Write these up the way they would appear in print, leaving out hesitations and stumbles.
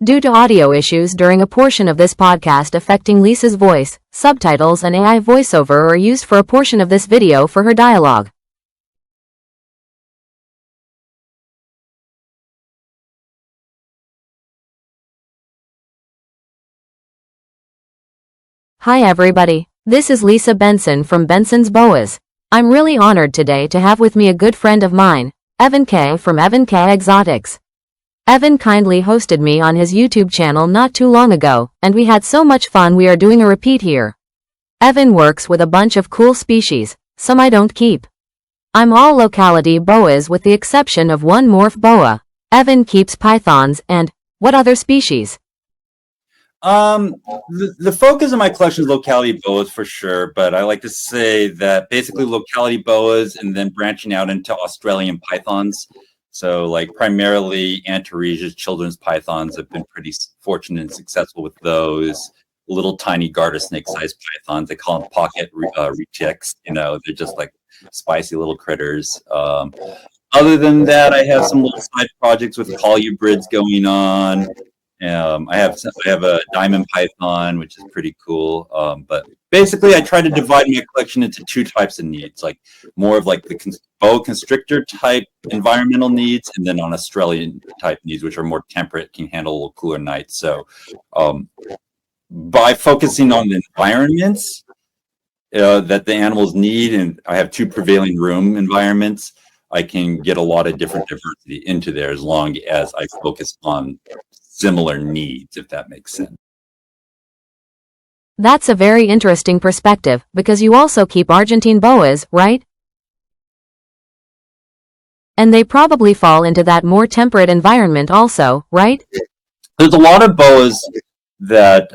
Due to audio issues during a portion of this podcast affecting Lisa's voice, subtitles and AI voiceover are used for a portion of this video for her dialogue. Hi everybody, this is Lisa Benson from Benson's Boas. I'm really honored today to have with me a good friend of mine, Evan K. from Evan K. Exotics. Evan kindly hosted me on his YouTube channel not too long ago, and we had so much fun we are doing a repeat here. Evan works with a bunch of cool species, some I don't keep. I'm all locality boas with the exception of one morph boa. Evan keeps pythons and, what other species? The focus of my collection is locality boas for sure, but I like to say that basically locality boas and then branching out into Australian pythons. So like primarily Antaresia's children's pythons. I've been pretty fortunate and successful with those little tiny garter snake sized pythons. They call them pocket rejects. They're just like spicy little critters. Other than that, I have some little side projects with colubrids going on. I have a diamond python, which is pretty cool. But basically, I try to divide my collection into two types of needs, like more of like the boa constrictor type environmental needs, and then on Australian type needs, which are more temperate, can handle a little cooler nights. So by focusing on the environments that the animals need, and I have two prevailing room environments, I can get a lot of different diversity into there as long as I focus on similar needs, if that makes sense. That's a very interesting perspective, because you also keep Argentine boas, right? And they probably fall into that more temperate environment also, right? There's a lot of boas that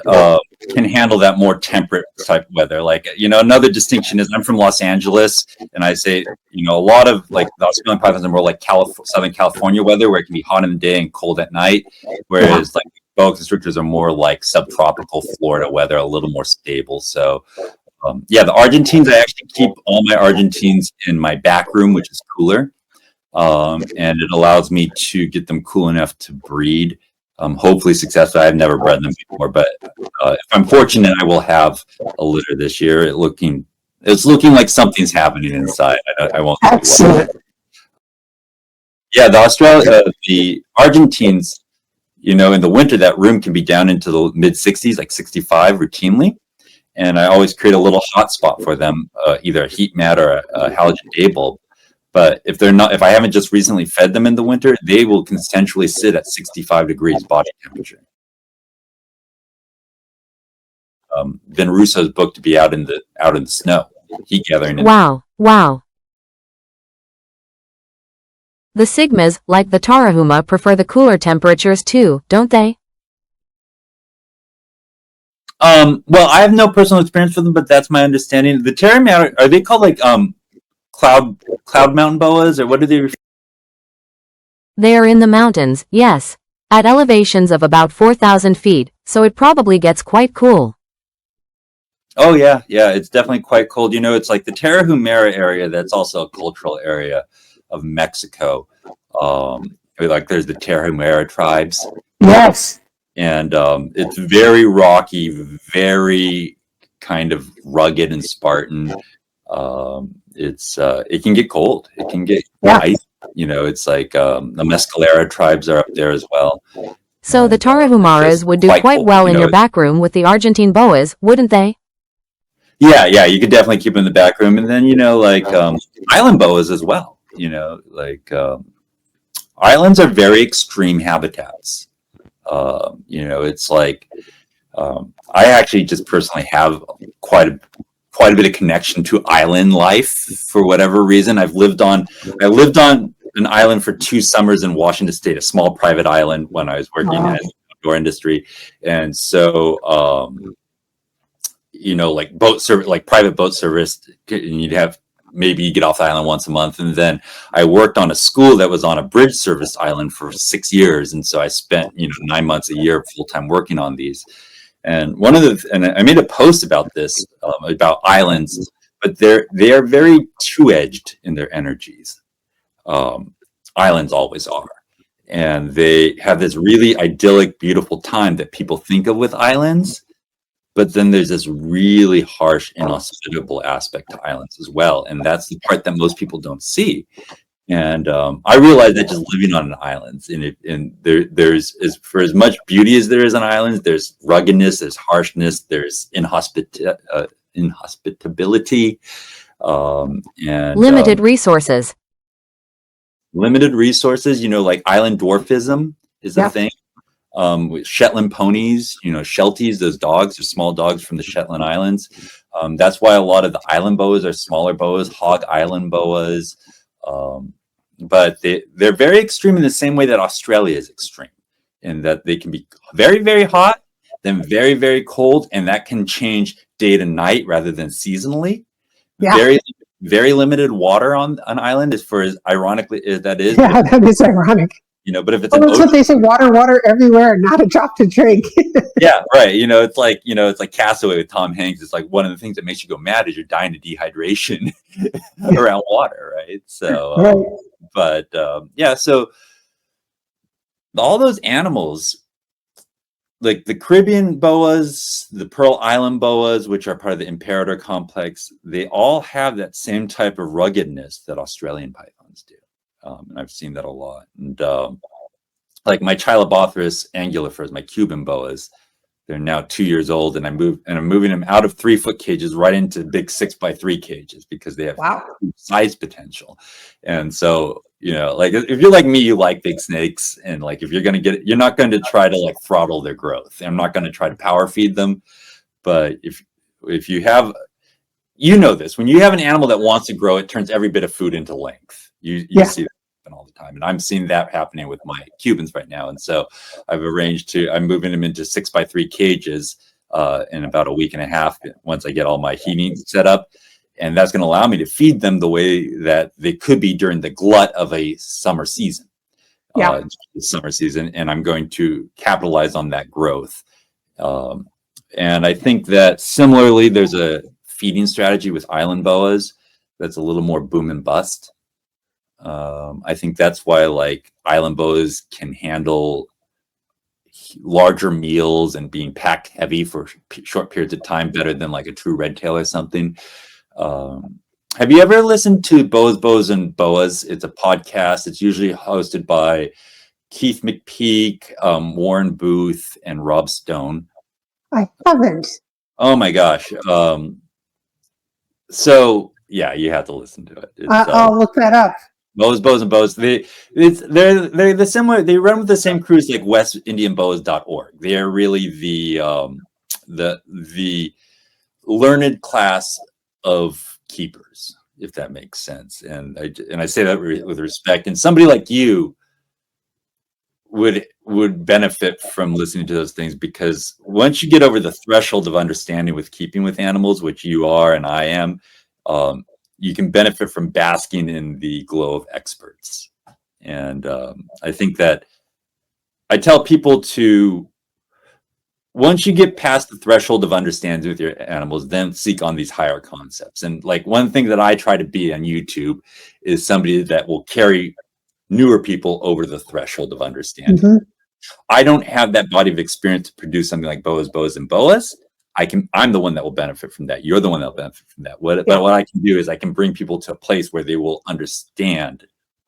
can handle that more temperate type weather. Like, another distinction is I'm from Los Angeles, and I say, a lot of like the Australian pythons are more like Southern California weather, where it can be hot in the day and cold at night, whereas like boa constrictors are more like subtropical Florida weather, a little more stable. So the Argentines, I actually keep all my Argentines in my back room, which is cooler, and it allows me to get them cool enough to breed. Hopefully successful. I've never bred them before, but if I'm fortunate, I will have a litter this year. It's looking like something's happening inside. I won't. Excellent. Yeah, the Argentines, in the winter, that room can be down into the mid 60s, like 65 routinely. And I always create a little hot spot for them, either a heat mat or a halogen day bulb. But if I haven't just recently fed them in the winter, they will consensually sit at 65 degrees body temperature. Then Russo's booked to be out in the snow, heat gathering. Wow. The Sigmas, like the Tarahuma, prefer the cooler temperatures too, don't they? Well, I have no personal experience with them, but that's my understanding. The Terramata, are they called like cloud mountain boas, or what are they? They are in the mountains, yes. At elevations of about 4,000 feet, so it probably gets quite cool. Oh yeah, it's definitely quite cold. It's like the Tarahumara area, that's also a cultural area of Mexico. Like there's the Tarahumara tribes. Yes. And it's very rocky, very kind of rugged and Spartan. It can get cold. It can get ice. It's like the Mescalera tribes are up there as well. So the Tarahumaras would do quite well in your back room with the Argentine boas, wouldn't they? Yeah, you could definitely keep them in the back room. And then, island boas as well. Islands are very extreme habitats. It's like I actually just personally have quite a bit of connection to island life for whatever reason. I lived on an island for 2 summers in Washington State, a small private island when I was working in the outdoor industry. And so, like boat service, like private boat service, and maybe you get off the island once a month. And then I worked on a school that was on a bridge service island for 6 years. And so I spent, 9 months a year full-time working on these. And and I made a post about this, about islands, but they are very two-edged in their energies. Islands always are. and they have this really idyllic, beautiful time that people think of with islands. But then there's this really harsh, inhospitable aspect to islands as well, and that's the part that most people don't see. And I realized that just living on an island, there's for as much beauty as there is on islands, there's ruggedness, there's harshness, there's inhospitability, and Limited resources. limited resources. Like island dwarfism is a Yeah. thing. With Shetland ponies, Shelties, those dogs are small dogs from the Shetland Islands. That's why a lot of the island boas are smaller boas, hog island boas. But they're very extreme in the same way that Australia is extreme, in that they can be very, very hot, then very, very cold, and that can change day to night rather than seasonally. Yeah. Very, very limited water on an island, as far as ironically as that is. Yeah, that is ironic. But if it's Well, an that's ocean, what they say: water everywhere, not a drop to drink. yeah, right. It's like Castaway with Tom Hanks. It's like one of the things that makes you go mad is you're dying of dehydration around water, right? So, Right. but yeah, so all those animals, like the Caribbean boas, the Pearl Island boas, which are part of the Imperator complex, they all have that same type of ruggedness that Australian pythons do. And I've seen that a lot. And like my Chilobothris angulifers, my Cuban boas, they're now 2 years old, and I'm moving them out of 3-foot cages right into big 6x3 cages because they have Wow. size potential. And so, like if you're like me, you like big snakes, and like if you're going to get it, you're not going to try to like throttle their growth. I'm not going to try to power feed them. But if you have, this, when you have an animal that wants to grow, it turns every bit of food into length. You see that happen all the time, and I'm seeing that happening with my Cubans right now. And so I'm moving them into 6x3 cages in about a week and a half once I get all my heating set up, and that's going to allow me to feed them the way that they could be during the glut of a summer season. Summer season, and I'm going to capitalize on that growth. And I think that similarly, there's a feeding strategy with island boas that's a little more boom and bust. I think that's why like island boas can handle larger meals and being packed heavy for short periods of time better than like a true red tail or something. Have you ever listened to Boas, and Boas? It's a podcast. It's usually hosted by Keith McPeak, Warren Booth, and Rob Stone. I haven't. Oh my gosh. So yeah, you have to listen to it. I'll look that up. Boas, and Boas. They're the similar. They run with the same crews like WestIndianBoas.org. They're really the learned class of keepers, if that makes sense. And I say that with respect. And somebody like you would benefit from listening to those things, because once you get over the threshold of understanding with keeping with animals, which you are and I am, you can benefit from basking in the glow of experts. And I think that I tell people to, once you get past the threshold of understanding with your animals, then seek on these higher concepts. And like one thing that I try to be on YouTube is somebody that will carry newer people over the threshold of understanding. Mm-hmm. I don't have that body of experience to produce something like Boas, and Boas. I'm the one that will benefit from that. You're the one that will benefit from that. But what I can do is I can bring people to a place where they will understand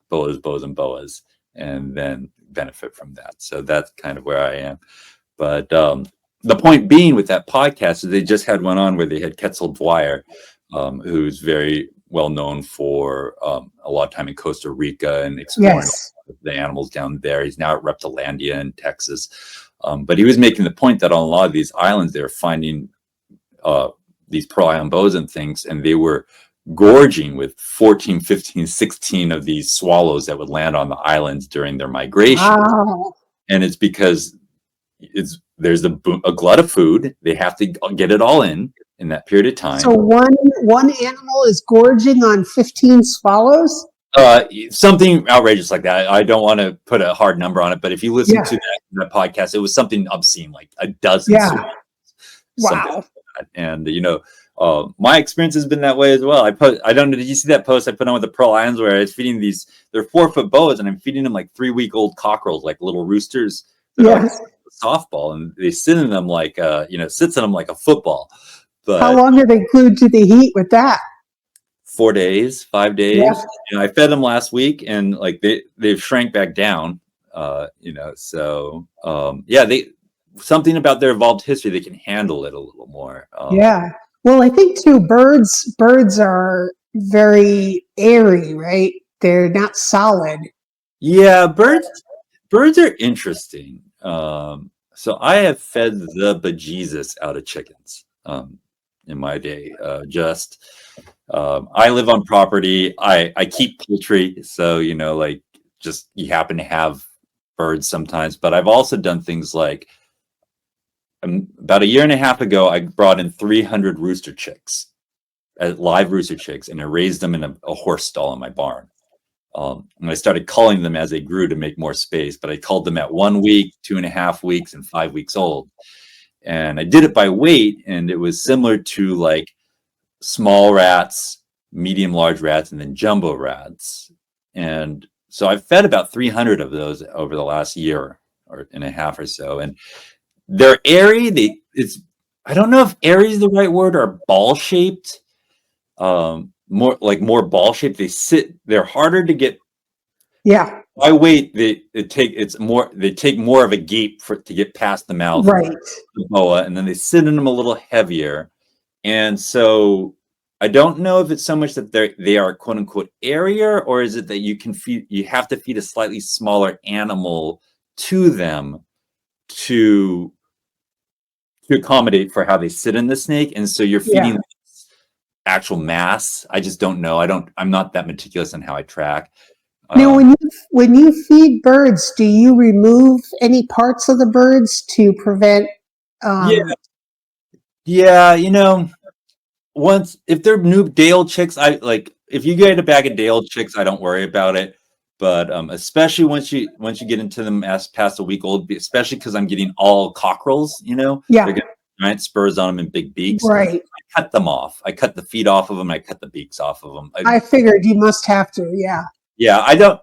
Boas, and Boas, and then benefit from that. So that's kind of where I am. But the point being with that podcast is they just had one on where they had Quetzal Dwyer, who's very well known for a lot of time in Costa Rica and exploring the animals down there. He's now at Reptilandia in Texas. But he was making the point that on a lot of these islands, they were finding these pearl island boas and things, and they were gorging with 14, 15, 16 of these swallows that would land on the islands during their migration. Wow. And it's because there's a glut of food. They have to get it all in that period of time. So one animal is gorging on 15 swallows? Something outrageous like that. I don't want to put a hard number on it, but if you listen to that podcast, it was something obscene, like a dozen swallows. Wow. Like that. And My experience has been that way as well. I don't know, did you see that post I put on with the Pearl Islands where I was feeding they're 4-foot boas, and I'm feeding them like 3-week-old cockerels, like little roosters that are like Yes. a softball, and they sit in them like, sits in them like a football. How But long are they glued to the heat with that? 4 days, 5 Yeah. days. I fed them last week, and like they've shrank back down. They something about their evolved history, they can handle it a little more. Yeah. Well, I think too, birds are very airy, right? They're not solid. Yeah, birds are interesting. So I have fed the bejesus out of chickens in my day. I live on property. I keep poultry, so like just you happen to have birds sometimes. But I've also done things like about a year and a half ago, I brought in 300 rooster chicks, live rooster chicks, and I raised them in a horse stall in my barn. And I started culling them as they grew to make more space, but I culled them at 1 week, 2.5 weeks, and 5 weeks old. And I did it by weight, and it was similar to like small rats, medium, large rats, and then jumbo rats. And so I've fed about 300 of those over the last year or and a half or so. And they're airy. I don't know if airy is the right word, or ball shaped. More ball shaped. They're harder to get. Yeah. By weight, they take more of a gape to get past the mouth Right. of the boa, and then they sit in them a little heavier. And so I don't know if it's so much that they are quote unquote airier, or is it that you have to feed a slightly smaller animal to them to accommodate for how they sit in the snake, and so you're feeding actual mass. I just don't know. I'm not that meticulous in how I track. Now, when you feed birds, do you remove any parts of the birds to prevent? Yeah. Once if they're new day-old chicks, if you get a bag of day-old chicks, I don't worry about it. But especially once you get into them as past a week old, especially because I'm getting all cockerels, they're getting giant spurs on them and big beaks. Right. I cut them off. I cut the feet off of them. I cut the beaks off of them. I figured you must have to. Yeah. Yeah, I don't.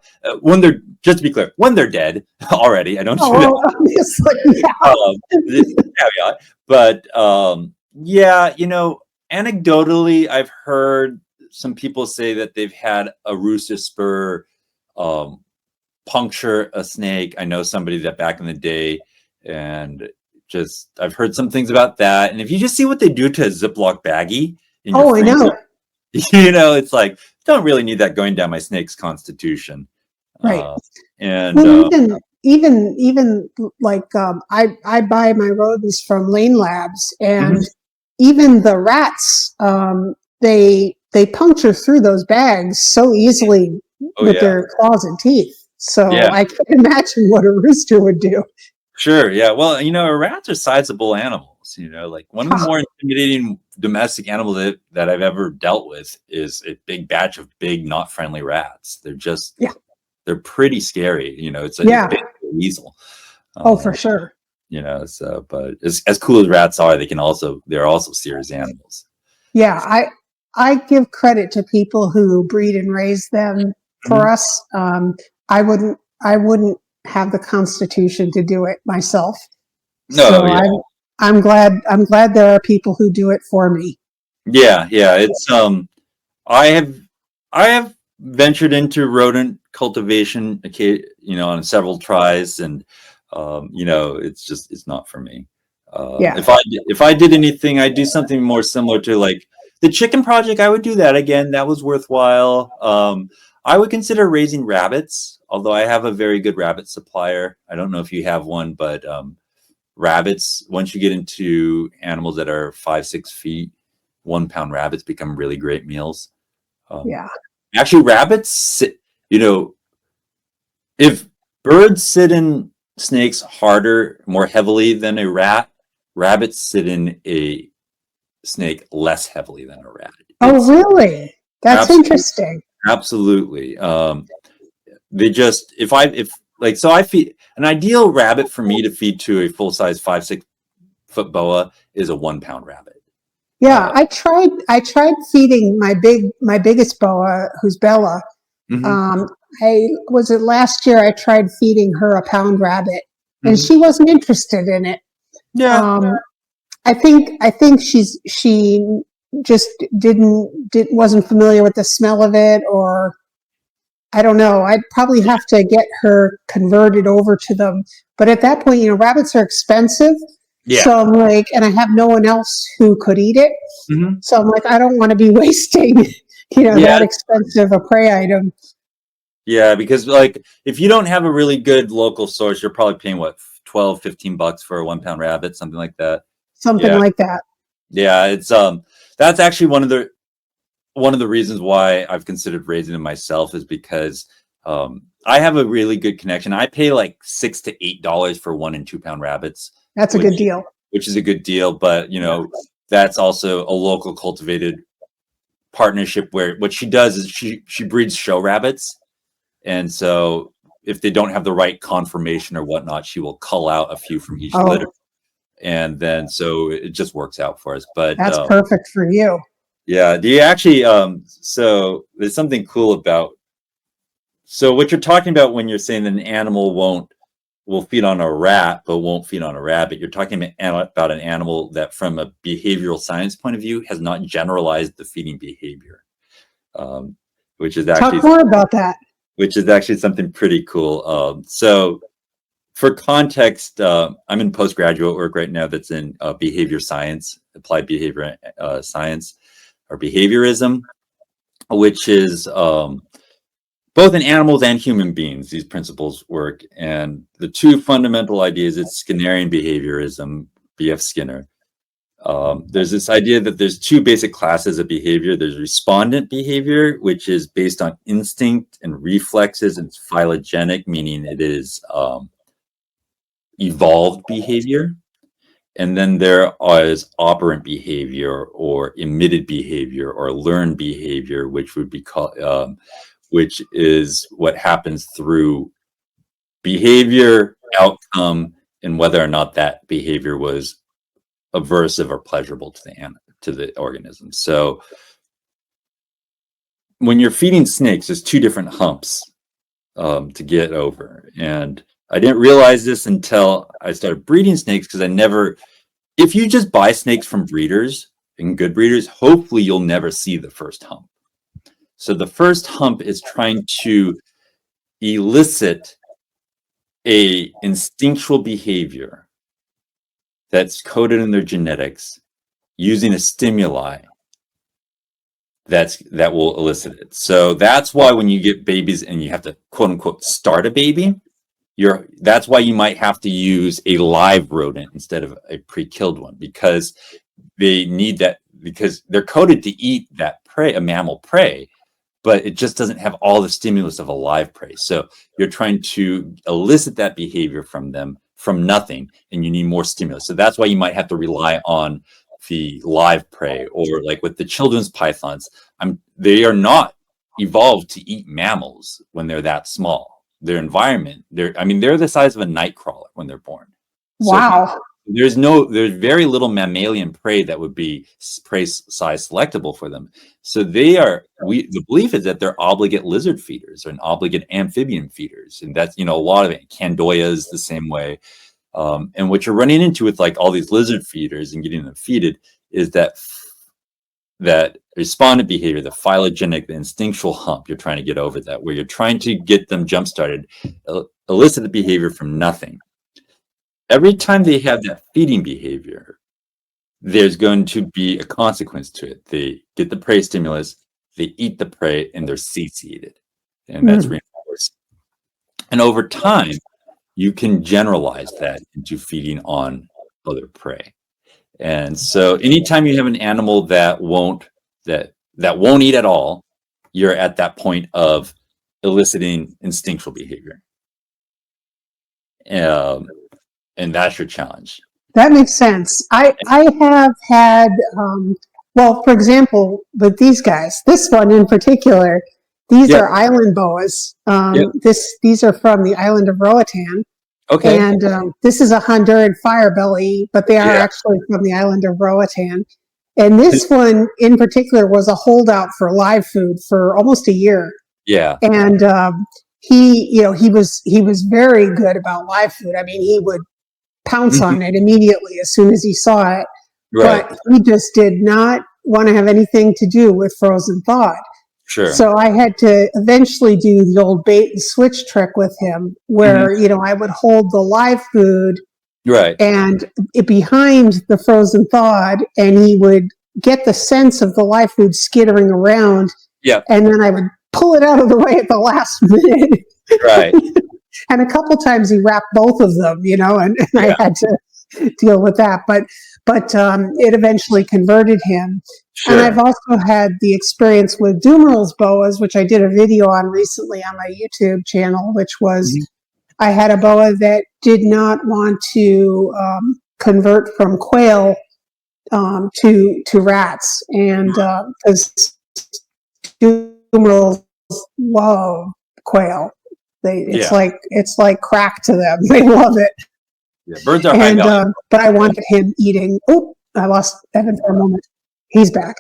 Just to be clear, when they're dead already, I don't do that. Obviously, yeah. Caveat. But anecdotally, I've heard some people say that they've had a rooster spur puncture a snake. I know somebody that back in the day, and I've heard some things about that. And if you just see what they do to a Ziploc baggie in your freezer, I know. It's like, don't really need that going down my snake's constitution. Right. Even like I buy my rodents from Lane Labs, and even the rats, they puncture through those bags so easily with their claws and teeth. So I can imagine what a rooster would do. Sure. Yeah. Well, rats are sizable animals. Like one of the more intimidating domestic animals that I've ever dealt with is a big batch of big, not friendly rats. They're pretty scary. It's a big weasel. For sure. But as cool as rats are, they're also serious animals. Yeah. I give credit to people who breed and raise them for us. I wouldn't have the constitution to do it myself. No, so I'm glad there are people who do it for me. Yeah. It's I have ventured into rodent cultivation, on several tries, and it's not for me. If I did anything, I'd do something more similar to like the chicken project. I would do that again. That was worthwhile. I would consider raising rabbits, although I have a very good rabbit supplier. I don't know if you have one, but rabbits, once you get into animals that are 5-6 feet, 1 pound rabbits become really great meals. Actually, rabbits sit, if birds sit in snakes harder, more heavily than a rat, rabbits sit in a snake less heavily than a rat. Really? That's interesting. Absolutely. I feed an ideal rabbit for me to feed to a full size 5-6 foot boa is a 1 pound rabbit. Yeah, I tried feeding my biggest boa, who's Bella. Mhm. I was it last year I tried feeding her a pound rabbit, and Mhm. she wasn't interested in it. Yeah. I think she just wasn't familiar with the smell of it, or I don't know. I'd probably have to get her converted over to them. But at that point, rabbits are expensive. Yeah. So I'm like, and I have no one else who could eat it. Hmm. So I'm like, I don't want to be wasting, Yeah. that expensive a prey item. Yeah, because like if you don't have a really good local source, you're probably paying what, 12, $15 for a 1 pound rabbit, something like that. Something Yeah. like that. Yeah, it's that's actually one of the reasons why I've considered raising them myself is because I have a really good connection. I pay like $6 to $8 for 1 and 2 pound rabbits, That's a which good deal. which is a good deal, but that's also a local cultivated partnership where what she does is she breeds show rabbits. And so if they don't have the right conformation or whatnot, she will cull out a few from each litter. Oh, And then so it just works out for us. But that's perfect for you. yeah, do you actually so there's something cool about so what you're talking about when you're saying that an animal will feed on a rat but won't feed on a rabbit. You're talking about an animal that from a behavioral science point of view has not generalized the feeding behavior. Um, which is Talk actually more about that. something pretty cool. So for context, I'm in postgraduate work right now that's in behavior science, applied behavior science, or behaviorism, which is both in animals and human beings. These principles work, and the two fundamental ideas. It's Skinnerian behaviorism, B.F. Skinner. There's this idea that there's two basic classes of behavior. There's respondent behavior, which is based on instinct and reflexes, and it's phylogenetic, meaning it is evolved behavior. And then there is operant behavior or emitted behavior or learned behavior, which would be called, which is what happens through behavior, outcome, and whether or not that behavior was aversive or pleasurable to the organism. So when you're feeding snakes, there's two different humps to get over, and I didn't realize this until I started breeding snakes because I never. If you just buy snakes from breeders and good breeders, hopefully you'll never see the first hump. So the first hump is trying to elicit a instinctual behavior that's coded in their genetics using a stimuli that will elicit it. So that's why when you get babies and you have to quote unquote start a baby, that's why you might have to use a live rodent instead of a pre-killed one, because they need that, because they're coded to eat that prey, a mammal prey, but it just doesn't have all the stimulus of a live prey. So you're trying to elicit that behavior from them from nothing, and you need more stimulus. So that's why you might have to rely on the live prey, or like with the children's pythons, they are not evolved to eat mammals when they're that small. Their environment, they're the size of a night crawler when they're born. So Wow. there's very little mammalian prey that would be prey size selectable for them. So the belief is that they're obligate lizard feeders and obligate amphibian feeders, and that's a lot of it. Candoias the same way. And what you're running into with like all these lizard feeders and getting them feeded is that respondent behavior, the phylogenetic, the instinctual hump. You're trying to get over that, where you're trying to get them jump started, elicit the behavior from nothing. Every time they have that feeding behavior, there's going to be a consequence to it. They get the prey stimulus, they eat the prey, and they're satiated, and that's reinforced. And over time, you can generalize that into feeding on other prey. And so anytime you have an animal that won't eat at all, you're at that point of eliciting instinctual behavior. And that's your challenge. That makes sense. I have had, well, for example, with these guys, this one in particular, these are island boas. These are from the island of Roatan. Okay. And this is a Honduran firebelly, but they are actually from the island of Roatan. And this one in particular was a holdout for live food for almost a year. Yeah. And he was very good about live food. I mean, he would pounce on it immediately as soon as he saw it. Right. But he just did not want to have anything to do with frozen thawed. Sure. So I had to eventually do the old bait and switch trick with him, where I would hold the live food Right. and behind the frozen thawed, and he would get the sense of the live food skittering around. Yeah. And then I would pull it out of the way at the last minute. Right. And a couple times he wrapped both of them, and I had to deal with that. But it eventually converted him. Sure. And I've also had the experience with Dumeral's boas, which I did a video on recently on my YouTube channel, which was I had a boa that did not want to convert from quail to rats, and because Dumerals love quail. It's like crack to them. They love it. Yeah, birds are high value. But I wanted him eating. Oh, I lost Evan for a moment. He's back.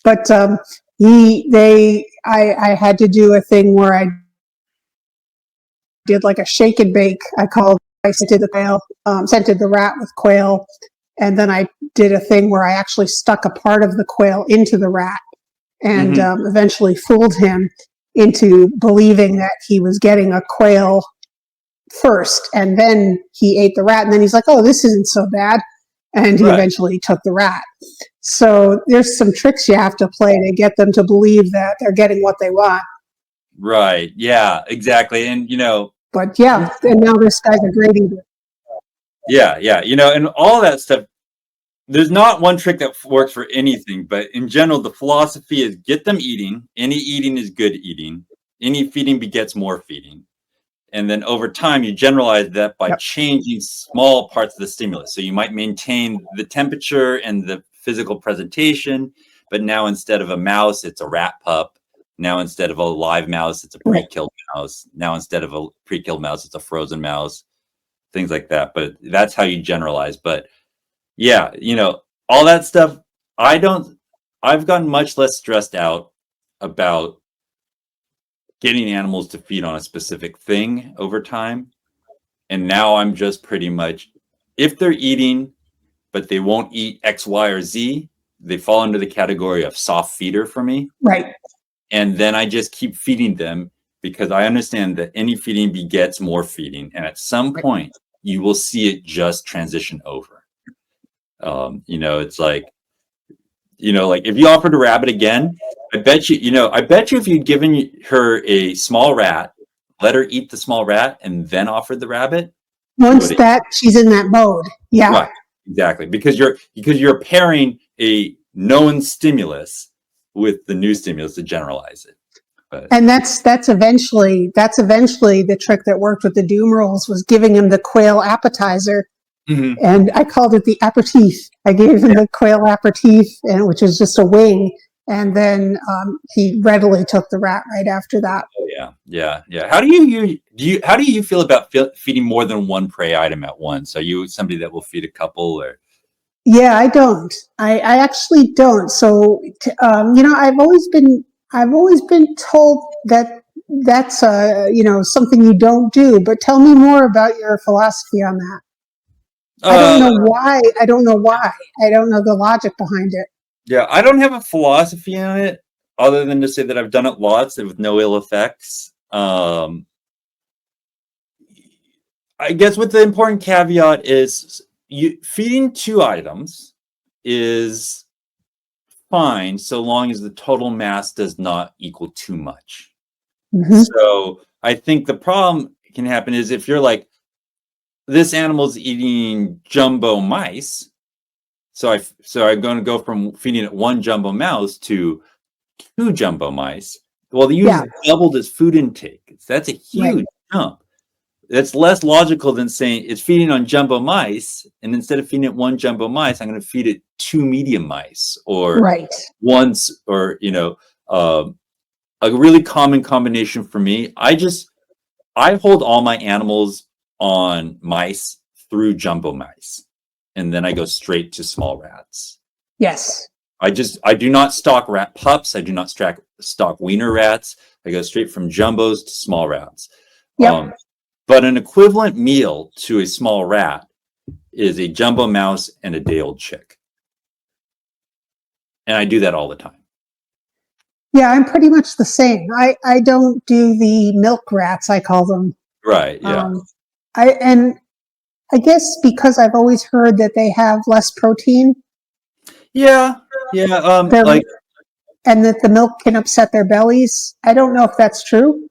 But I had to do a thing where I did like a shake and bake. I scented the quail, scented the rat with quail, and then I did a thing where I actually stuck a part of the quail into the rat, and eventually fooled him into believing that he was getting a quail first, and then he ate the rat, and then he's like, oh, this isn't so bad, and he eventually took the rat. So there's some tricks you have to play to get them to believe that they're getting what they want. Right. Yeah, exactly. And, but yeah, and now this guy's a great eater. Yeah. And all that stuff, there's not one trick that works for anything, but in general, the philosophy is get them eating. Any eating is good eating. Any feeding begets more feeding. And then over time, you generalize that by changing small parts of the stimulus. So you might maintain the temperature and the physical presentation, but now instead of a mouse, it's a rat pup. Now instead of a live mouse, it's a pre-killed mouse. Now instead of a pre-killed mouse, it's a frozen mouse. Things like that. But that's how you generalize. But yeah, all that stuff, I've gotten much less stressed out about getting animals to feed on a specific thing over time. And now I'm just pretty much, if they're eating, but they won't eat X, Y, or Z, they fall under the category of soft feeder for me. Right. And then I just keep feeding them because I understand that any feeding begets more feeding. And at some point, you will see it just transition over. It's like, if you offered a rabbit again, I bet you if you'd given her a small rat, let her eat the small rat and then offered the rabbit. Once she's in that mode. Yeah. Right. Exactly. Because you're pairing a known stimulus with the new stimulus to generalize it. And that's eventually the trick that worked with the Dumerals, was giving him the quail appetizer. And I called it the aperitif. I gave him the quail aperitif, which is just a wing. And then he readily took the rat right after that. Oh yeah. How do you feel about feeding more than one prey item at once? Are you somebody that will feed a couple, or? Yeah, I don't. I actually don't. So I've always been told that that's something you don't do. But tell me more about your philosophy on that. I don't know why. I don't know the logic behind it. Yeah, I don't have a philosophy on it other than to say that I've done it lots with no ill effects. I guess what the important caveat is, feeding 2 items is fine so long as the total mass does not equal too much. So I think the problem can happen is if you're like, this animal's eating jumbo mice, so I'm going to go from feeding it 1 jumbo mouse to 2 jumbo mice. Well, the user doubled its food intake. That's a huge jump. That's less logical than saying it's feeding on jumbo mice, and instead of feeding it 1 jumbo mice, I'm going to feed it 2 medium mice, or once, or a really common combination for me. I hold all my animals on mice through jumbo mice, and then I go straight to small rats. Yes. I do not stock rat pups. I do not stock wiener rats. I go straight from jumbos to small rats. Yep. But an equivalent meal to a small rat is a jumbo mouse and a day-old chick. And I do that all the time. Yeah, I'm pretty much the same. I don't do the milk rats, I call them. Right, yeah. I guess because I've always heard that they have less protein. Yeah. And that the milk can upset their bellies. I don't know if that's true.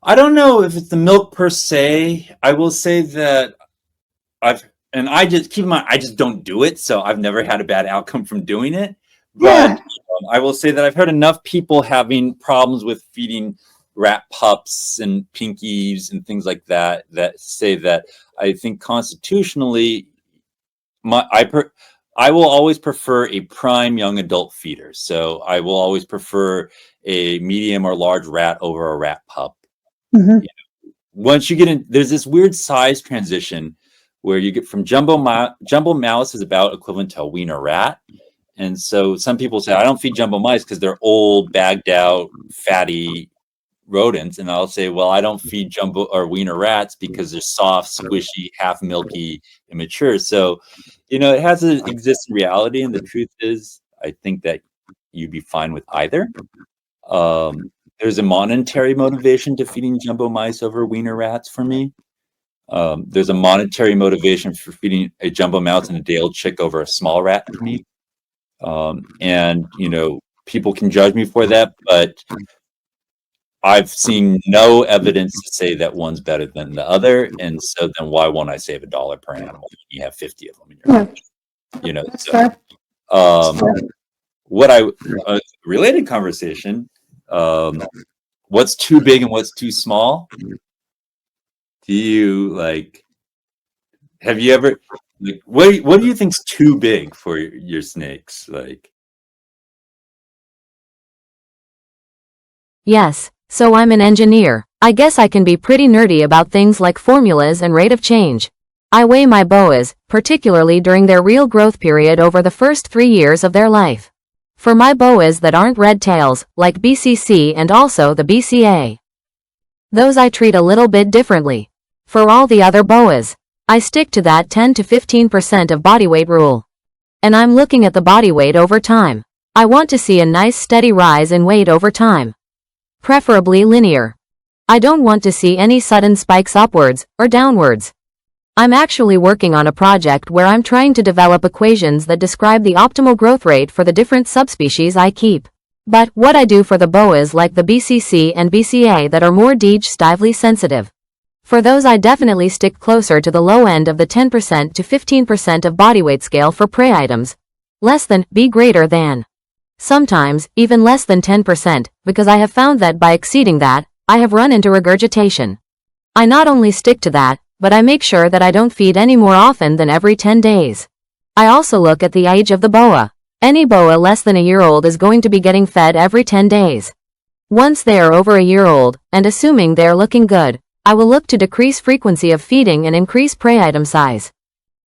I don't know if it's the milk per se. I will say that I just keep in mind, I just don't do it. So I've never had a bad outcome from doing it. But I will say that I've heard enough people having problems with feeding rat pups and pinkies and things like that, that say that I think constitutionally, I will always prefer a prime young adult feeder. So I will always prefer a medium or large rat over a rat pup. Mm-hmm. Once you get in, there's this weird size transition where you get from jumbo mouse is about equivalent to a wiener rat. And so some people say, I don't feed jumbo mice because they're old, bagged out, fatty rodents. And I'll say, well, I don't feed jumbo or wiener rats because they're soft, squishy, half milky, immature. So, it has an existing reality. And the truth is, I think that you'd be fine with either. There's a monetary motivation to feeding jumbo mice over wiener rats for me. There's a monetary motivation for feeding a jumbo mouse and a day-old chick over a small rat for me. And people can judge me for that, but I've seen no evidence to say that one's better than the other. And so then why won't I save $1 per animal when you have 50 of them in your house? Related conversation, what's too big and what's too small? Do you have you ever what do you think's too big for your snakes? Yes, so I'm an engineer. I guess I can be pretty nerdy about things like formulas and rate of change. I weigh my boas, particularly during their real growth period over the first 3 years of their life. For my boas that aren't red tails, like BCC and also the BCA, those I treat a little bit differently. For all the other boas, I stick to that 10 to 15% of body weight rule. And I'm looking at the body weight over time. I want to see a nice steady rise in weight over time. Preferably linear. I don't want to see any sudden spikes upwards or downwards. I'm actually working on a project where I'm trying to develop equations that describe the optimal growth rate for the different subspecies I keep. But what I do for the boas like the BCC and BCA that are more stively sensitive. For those I definitely stick closer to the low end of the 10% to 15% of body weight scale for prey items. Less than, be greater than. Sometimes, even less than 10%, because I have found that by exceeding that, I have run into regurgitation. I not only stick to that, but I make sure that I don't feed any more often than every 10 days. I also look at the age of the boa. Any boa less than a year old is going to be getting fed every 10 days. Once they are over a year old, and assuming they are looking good, I will look to decrease frequency of feeding and increase prey item size.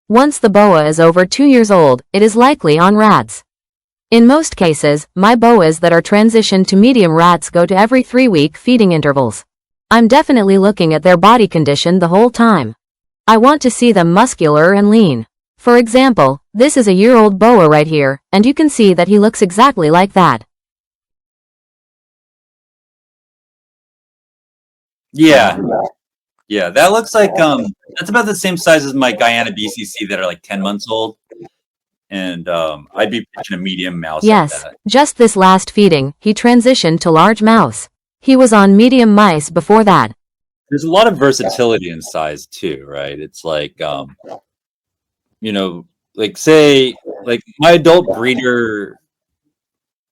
Once the boa is over 2 years old, it is likely on rats. In most cases, my boas that are transitioned to medium rats go to every 3-week feeding intervals. I'm definitely looking at their body condition the whole time. I want to see them muscular and lean. For example, this is a year-old boa right here, and you can see that he looks exactly like that. Yeah, that looks like that's about the same size as my Guyana BCC that are like 10 months old. And I'd be pitching a medium mouse. Yes, just this last feeding, he transitioned to large mouse. He was on medium mice before that. There's a lot of versatility in size too, right? It's like, say, my adult breeder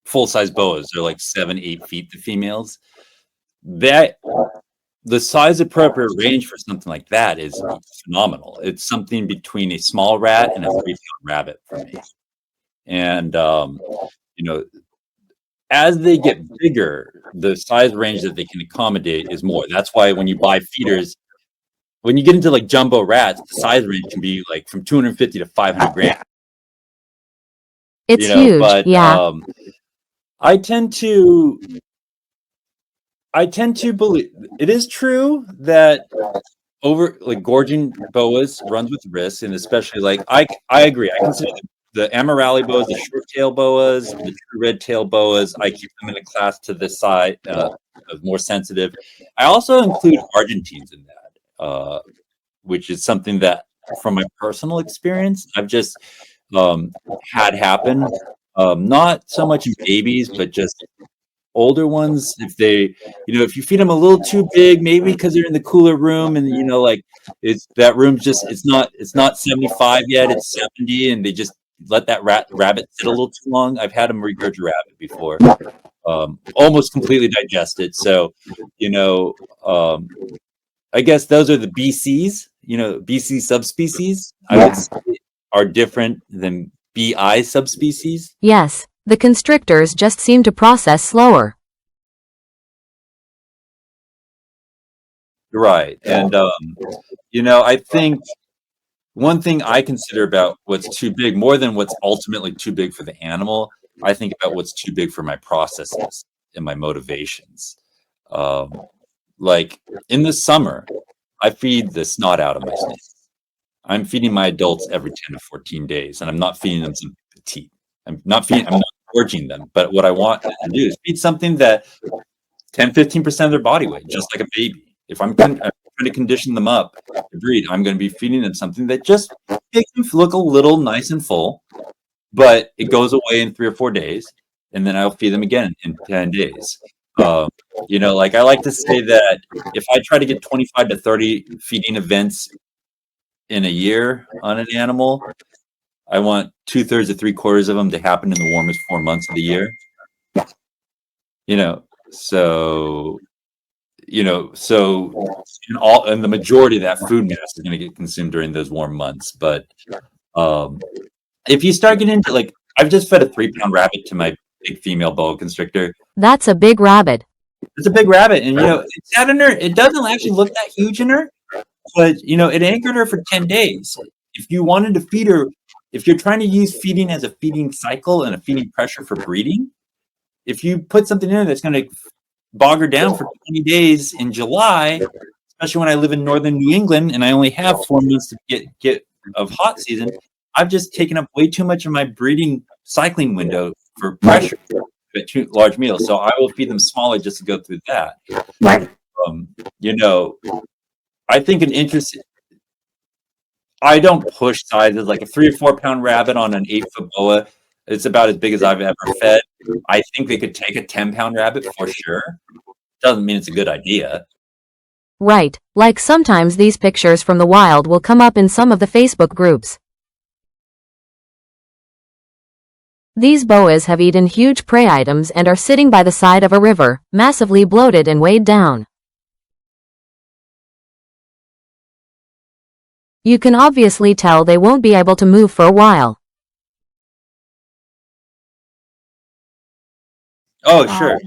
full-size boas are like 7-8 feet, the females. The size appropriate range for something like that is phenomenal. It's something between a small rat and a 3-pound rabbit for me. And, as they get bigger, the size range that they can accommodate is more. That's why when you buy feeders, when you get into like jumbo rats, the size range can be like from 250 to 500 grams. It's huge, but yeah. I tend to believe it is true that over like gorging boas runs with risk, and especially like I agree. I consider the Amarali boas, the short tail boas, the true red tail boas. I keep them in a class to the side of more sensitive. I also include Argentines in that, which is something that, from my personal experience, I've just had happen. Not so much in babies, but just older ones. If they, if you feed them a little too big, maybe because they're in the cooler room, and like it's that room's just it's not 75 yet, it's 70, and they just let that rabbit sit a little too long. I've had them regurgitate rabbit before, almost completely digested. So, I guess those are the BCs. BC subspecies, I would say, are different than BI subspecies. Yes, the constrictors just seem to process slower. Right. And, I think one thing I consider about what's too big, more than what's ultimately too big for the animal, I think about what's too big for my processes and my motivations. Like in the summer, I feed the snot out of my snakes. I'm feeding my adults every 10 to 14 days, and I'm not feeding them something petite. I'm not gorging them. But what I want to do is feed something that 10, 15% of their body weight, just like a baby. If I'm trying to condition them up to breed, I'm going to be feeding them something that just makes them look a little nice and full, but it goes away in 3 or 4 days, and then I'll feed them again in 10 days. Like I like to say that if I try to get 25 to 30 feeding events in a year on an animal, I want 2/3 to 3/4 of them to happen in the warmest 4 months of the year. So and the majority of that food mass is going to get consumed during those warm months. But if you start getting into, like, I've just fed a 3-pound rabbit to my big female boa constrictor. That's a big rabbit. It's a big rabbit, and it's out in her. It doesn't actually look that huge in her, but it anchored her for 10 days. If you wanted to feed her, if you're trying to use feeding as a feeding cycle and a feeding pressure for breeding, if you put something in there that's going to bog her down for 20 days in July, especially when I live in northern New England and I only have 4 months to get of hot season, I've just taken up way too much of my breeding cycling window for pressure at too large meals. So I will feed them smaller just to go through that. I think I don't push sizes. Like a 3 or 4 pound rabbit on an 8-foot boa, it's about as big as I've ever fed. I think they could take a 10-pound rabbit for sure. Doesn't mean it's a good idea. Right, like sometimes these pictures from the wild will come up in some of the Facebook groups. These boas have eaten huge prey items and are sitting by the side of a river, massively bloated and weighed down. You can obviously tell they won't be able to move for a while. Oh, sure.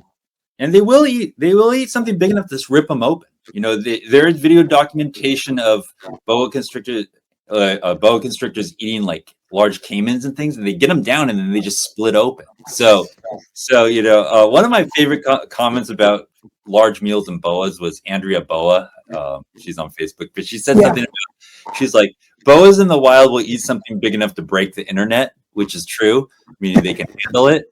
And they will eat something big enough to just rip them open. There is video documentation of boa constrictors eating like large caimans and things, and they get them down and then they just split open. So one of my favorite comments about large meals and boas was Andrea Boa. She's on Facebook, but she said something about, she's like, boas in the wild will eat something big enough to break the internet, which is true, meaning they can handle it.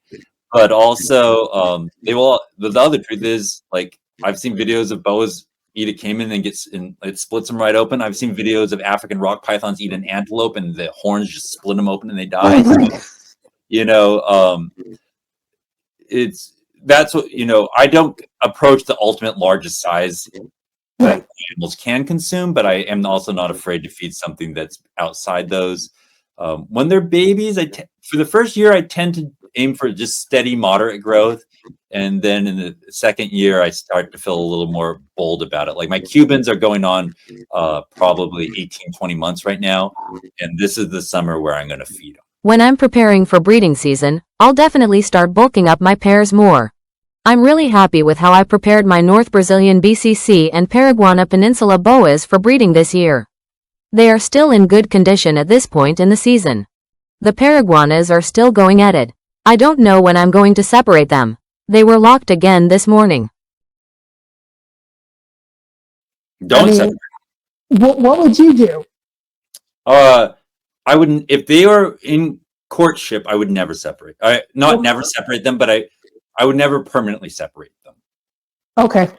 But also, they will. The other truth is, like, I've seen videos of boas eat a caiman and it splits them right open. I've seen videos of African rock pythons eat an antelope and the horns just split them open and they die. That's what I don't approach the ultimate largest size that animals can consume, but I am also not afraid to feed something that's outside those. When they're babies, for the first year, I tend to aim for just steady, moderate growth. And then in the second year, I start to feel a little more bold about it. Like my Cubans are going on probably 18, 20 months right now. And this is the summer where I'm going to feed them. When I'm preparing for breeding season, I'll definitely start bulking up my pairs more. I'm really happy with how I prepared my North Brazilian BCC and Paraguana Peninsula boas for breeding this year. They are still in good condition at this point in the season. The paraguanas are still going at it. I don't know when I'm going to separate them. They were locked again this morning. Don't separate. What would you do? I wouldn't, if they are in courtship, I would never separate. Never separate them, but I would never permanently separate them. Okay.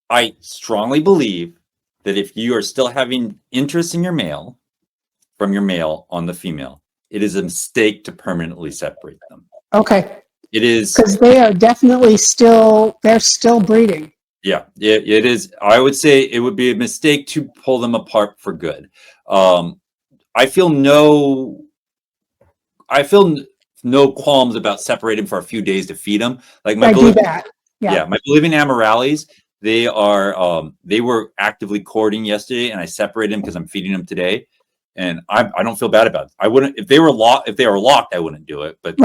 I strongly believe that if you are still having interest in your male, from your male on the female, it is a mistake to permanently separate them. Okay. It is. Because they are definitely they're still breeding. Yeah, it is. I would say it would be a mistake to pull them apart for good. I feel no qualms about separating for a few days to feed them. Like my my Bolivian Amarales, they were actively courting yesterday, and I separated them because I'm feeding them today, and I don't feel bad about it. I wouldn't if they were locked. I wouldn't do it. But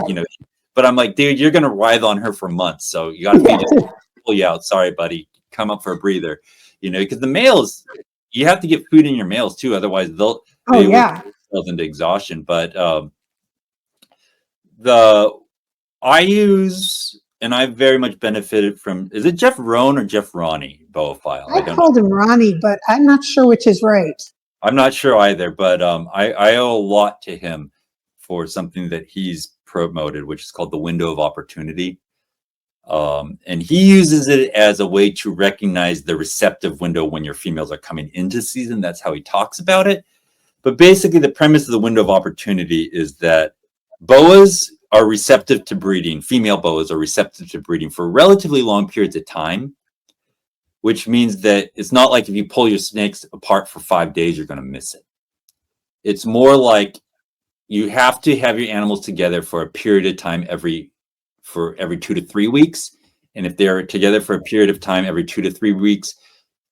but I'm like, dude, you're gonna writhe on her for months, so you got to feed it. Pull you out. Sorry, buddy. Come up for a breather. Because the males, you have to get food in your males too, otherwise they will into exhaustion. But I use, and I very much benefited from, is it Jeff Rohn or Jeff Ronnie boa file? I called him Ronnie, but I'm not sure which is right. I'm not sure either, but I owe a lot to him for something that he's promoted, which is called the window of opportunity. And he uses it as a way to recognize the receptive window when your females are coming into season. That's how he talks about it. But basically, the premise of the window of opportunity is that boas are receptive to breeding. Female boas are receptive to breeding for relatively long periods of time, which means that it's not like if you pull your snakes apart for 5 days, you're going to miss it. It's more like you have to have your animals together for a period of time every 2 to 3 weeks. And if they're together for a period of time every 2 to 3 weeks,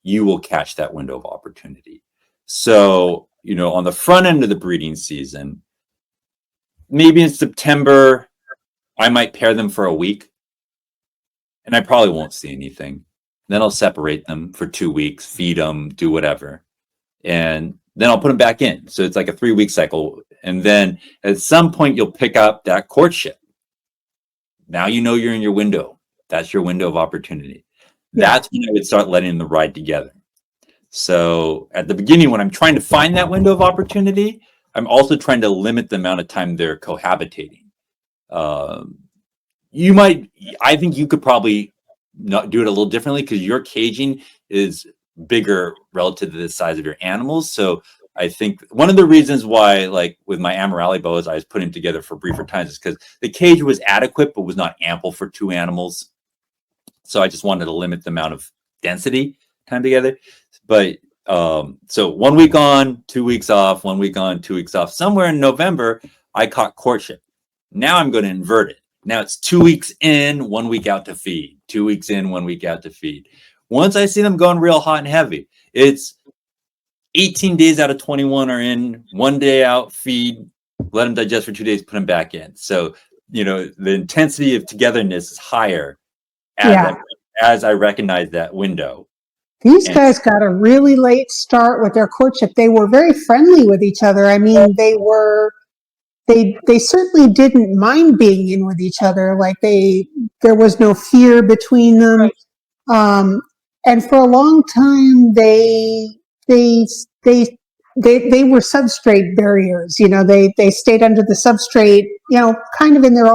you will catch that window of opportunity. So, on the front end of the breeding season, maybe in September, I might pair them for a week and I probably won't see anything. Then I'll separate them for 2 weeks, feed them, do whatever. And then I'll put them back in. So it's like a 3-week cycle. And then at some point, you'll pick up that courtship. Now you're in your window. That's your window of opportunity. Yeah. That's when I would start letting them ride together. So at the beginning, when I'm trying to find that window of opportunity, I'm also trying to limit the amount of time they're cohabitating. I think you could probably not do it a little differently because your caging is bigger relative to the size of your animals. So I think one of the reasons why, like with my Amarale boas, I was putting together for briefer times is because the cage was adequate, but was not ample for 2 animals. So I just wanted to limit the amount of density time together. But so 1 week on, 2 weeks off, 1 week on, 2 weeks off. Somewhere in November, I caught courtship. Now I'm going to invert it. Now it's 2 weeks in, 1 week out to feed. 2 weeks in, 1 week out to feed. Once I see them going real hot and heavy, it's 18 days out of 21 are in, 1 day out, feed, let them digest for 2 days, put them back in. So, the intensity of togetherness is higher as I recognize that window. These guys got a really late start with their courtship. They were very friendly with each other. I mean, they certainly didn't mind being in with each other. Like there was no fear between them. Right. And for a long time, they were substrate barriers. They stayed under the substrate, kind of in their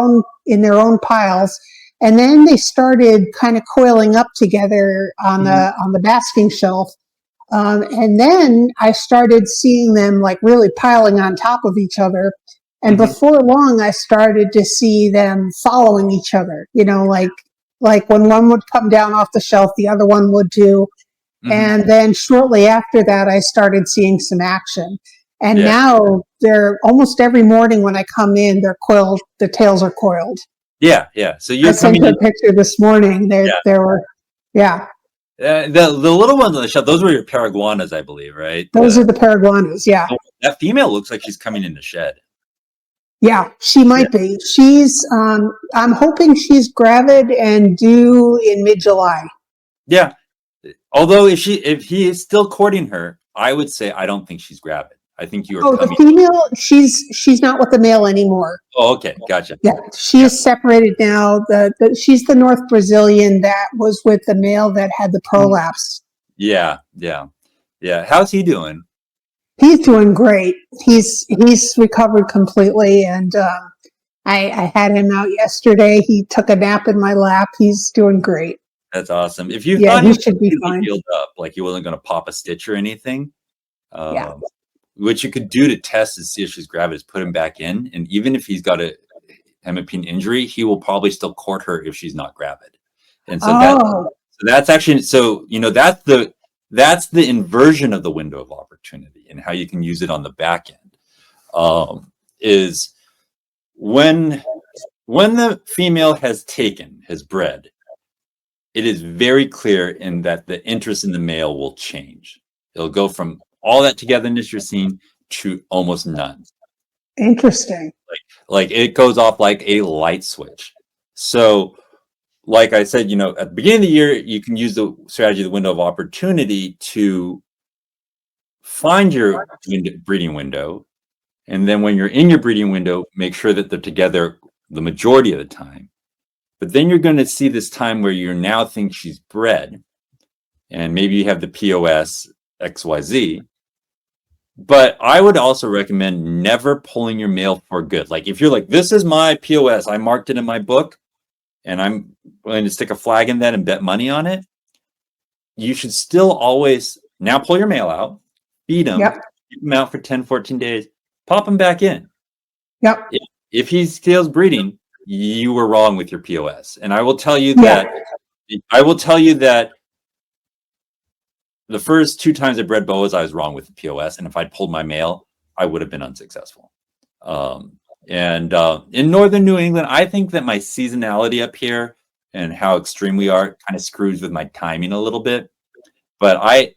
own piles. And then they started kind of coiling up together on the basking shelf. And then I started seeing them like really piling on top of each other. And before long, I started to see them following each other, like when one would come down off the shelf, the other one would too. And then shortly after that, I started seeing some action. And now they're almost every morning when I come in, they're coiled, the tails are coiled. Yeah. So I sent you a picture this morning. There were. The little ones on the shelf, those were your paraguanas, I believe, right? Those are the paraguanas, yeah. That female looks like she's coming in the shed. Yeah, she might be. She's, I'm hoping she's gravid and due in mid-July. Yeah. Although if he is still courting her, I would say I don't think she's gravid. I think you were Oh, the coming. female, she's not with the male anymore. Oh, okay, gotcha. Yeah, she is separated now. She's the North Brazilian that was with the male that had the prolapse. Yeah. How's he doing? He's doing great. He's recovered completely, and I had him out yesterday. He took a nap in my lap. He's doing great. That's awesome. If you Yeah, thought he he should be fine. healed up, like he wasn't going to pop a stitch or anything, Yeah. what you could do to test and see if she's gravid is put him back in, and even if he's got a hemipene injury, he will probably still court her if she's not gravid. And so that's actually, so that's the inversion of the window of opportunity, and how you can use it on the back end is when the female has bred, it is very clear in that the interest in the male will change. It'll go from all that togetherness you're seeing to almost none. Interesting. Like it goes off like a light switch. So, like I said, at the beginning of the year, you can use the strategy of the window of opportunity to find your breeding window. And then when you're in your breeding window, make sure that they're together the majority of the time. But then you're going to see this time where you now think she's bred, and maybe you have the POS XYZ. But I would also recommend never pulling your male for good. Like if you're like, this is my POS, I marked it in my book, and I'm willing to stick a flag in that and bet money on it, you should still always now pull your male out, feed him, keep him out for 10, 14 days, pop him back in. Yep. If he still breeding, you were wrong with your POS. And I will tell you that the first 2 times I bred Boas, I was wrong with the POS. And if I'd pulled my male, I would have been unsuccessful. In northern New England, I think that my seasonality up here and how extreme we are kind of screws with my timing a little bit. But I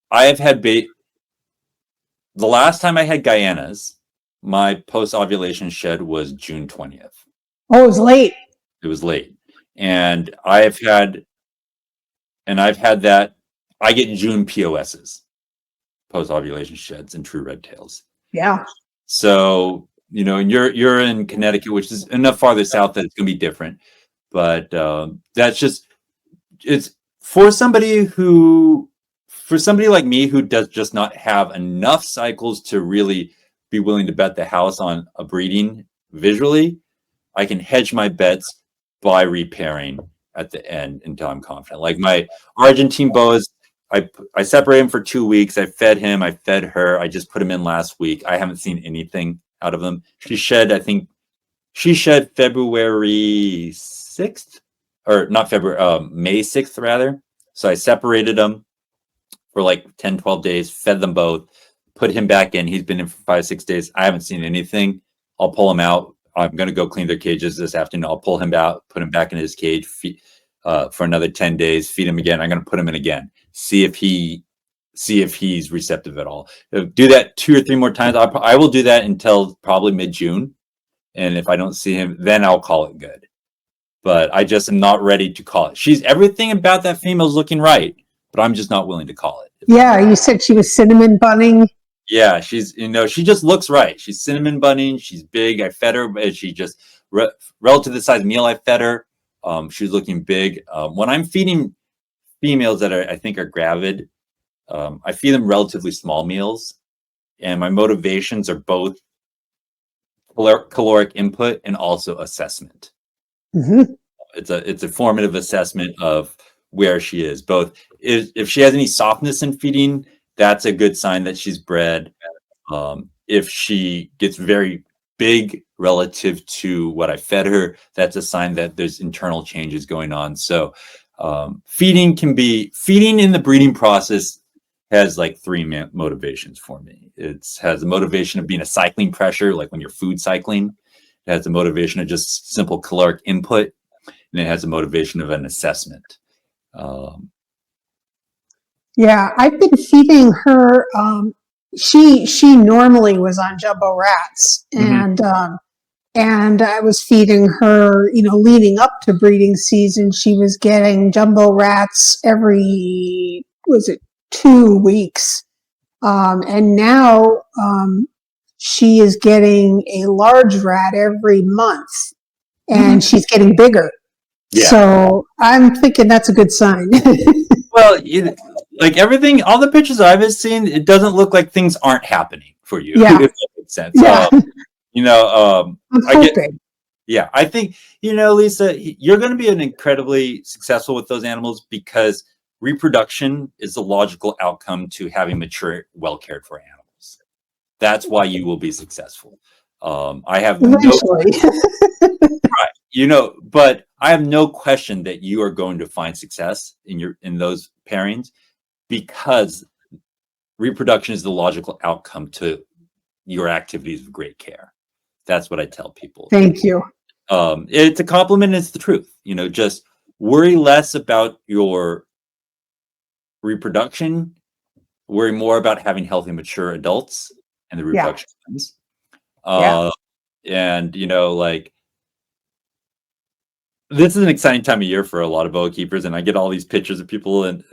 have had the last time I had Guyanas, my post-ovulation shed was June 20th. Oh, it was late. It was late. And I've had that. I get June POSs, post-ovulation sheds, and true red tails. Yeah. So, you're in Connecticut, which is enough farther south that it's going to be different. But it's for somebody like me who does just not have enough cycles to really be willing to bet the house on a breeding visually. I can hedge my bets by repairing at the end until I'm confident. Like my Argentine Boas, I separated him for 2 weeks. I fed him. I fed her. I just put him in last week. I haven't seen anything out of them. She shed February 6th, or not February, May 6th rather. So I separated them for like 10, 12 days, fed them both, put him back in. He's been in for 5, 6 days. I haven't seen anything. I'll pull him out. I'm going to go clean their cages this afternoon. I'll pull him out, put him back in his cage for another 10 days, feed him again. I'm going to put him in again. See if he's receptive at all. Do that 2 or 3 more times. I will do that until probably mid-June. And if I don't see him, then I'll call it good. But I just am not ready to call it. Everything about that female is looking right, but I'm just not willing to call it. Yeah, you said she was cinnamon bunning. Yeah, she just looks right. She's cinnamon bunning. She's big. I fed her, but she just relative to the size meal I fed her. She's looking big. When I'm feeding females that I think are gravid, I feed them relatively small meals, and my motivations are both caloric input and also assessment. Mm-hmm. It's a formative assessment of where she is. Both if she has any softness in feeding, that's a good sign that she's bred. If she gets very big relative to what I fed her, that's a sign that there's internal changes going on. So feeding in the breeding process has like 3 motivations for me. It has a motivation of being a cycling pressure, like when you're food cycling. It has a motivation of just simple caloric input, and it has a motivation of an assessment. Yeah, I've been feeding her. She normally was on jumbo rats, and I was feeding her. Leading up to breeding season, she was getting jumbo rats every 2 weeks. And now she is getting a large rat every month, and she's getting bigger. Yeah. So I'm thinking that's a good sign. Well, like everything, all the pictures I've seen, it doesn't look like things aren't happening for you. Yeah. If that makes sense. Yeah. I'm I get. hoping. Yeah, I think, Lisa, you're going to be an incredibly successful with those animals because reproduction is the logical outcome to having mature, well cared for animals. That's why you will be successful. I have no, Eventually. but I have no question that you are going to find success in those pairings because reproduction is the logical outcome to your activities of great care. That's what I tell people. Thank you. It's a compliment. It's the truth. Just worry less about your reproduction, worry more about having healthy, mature adults and the reproduction plans. And like this is an exciting time of year for a lot of boa keepers, and I get all these pictures of people and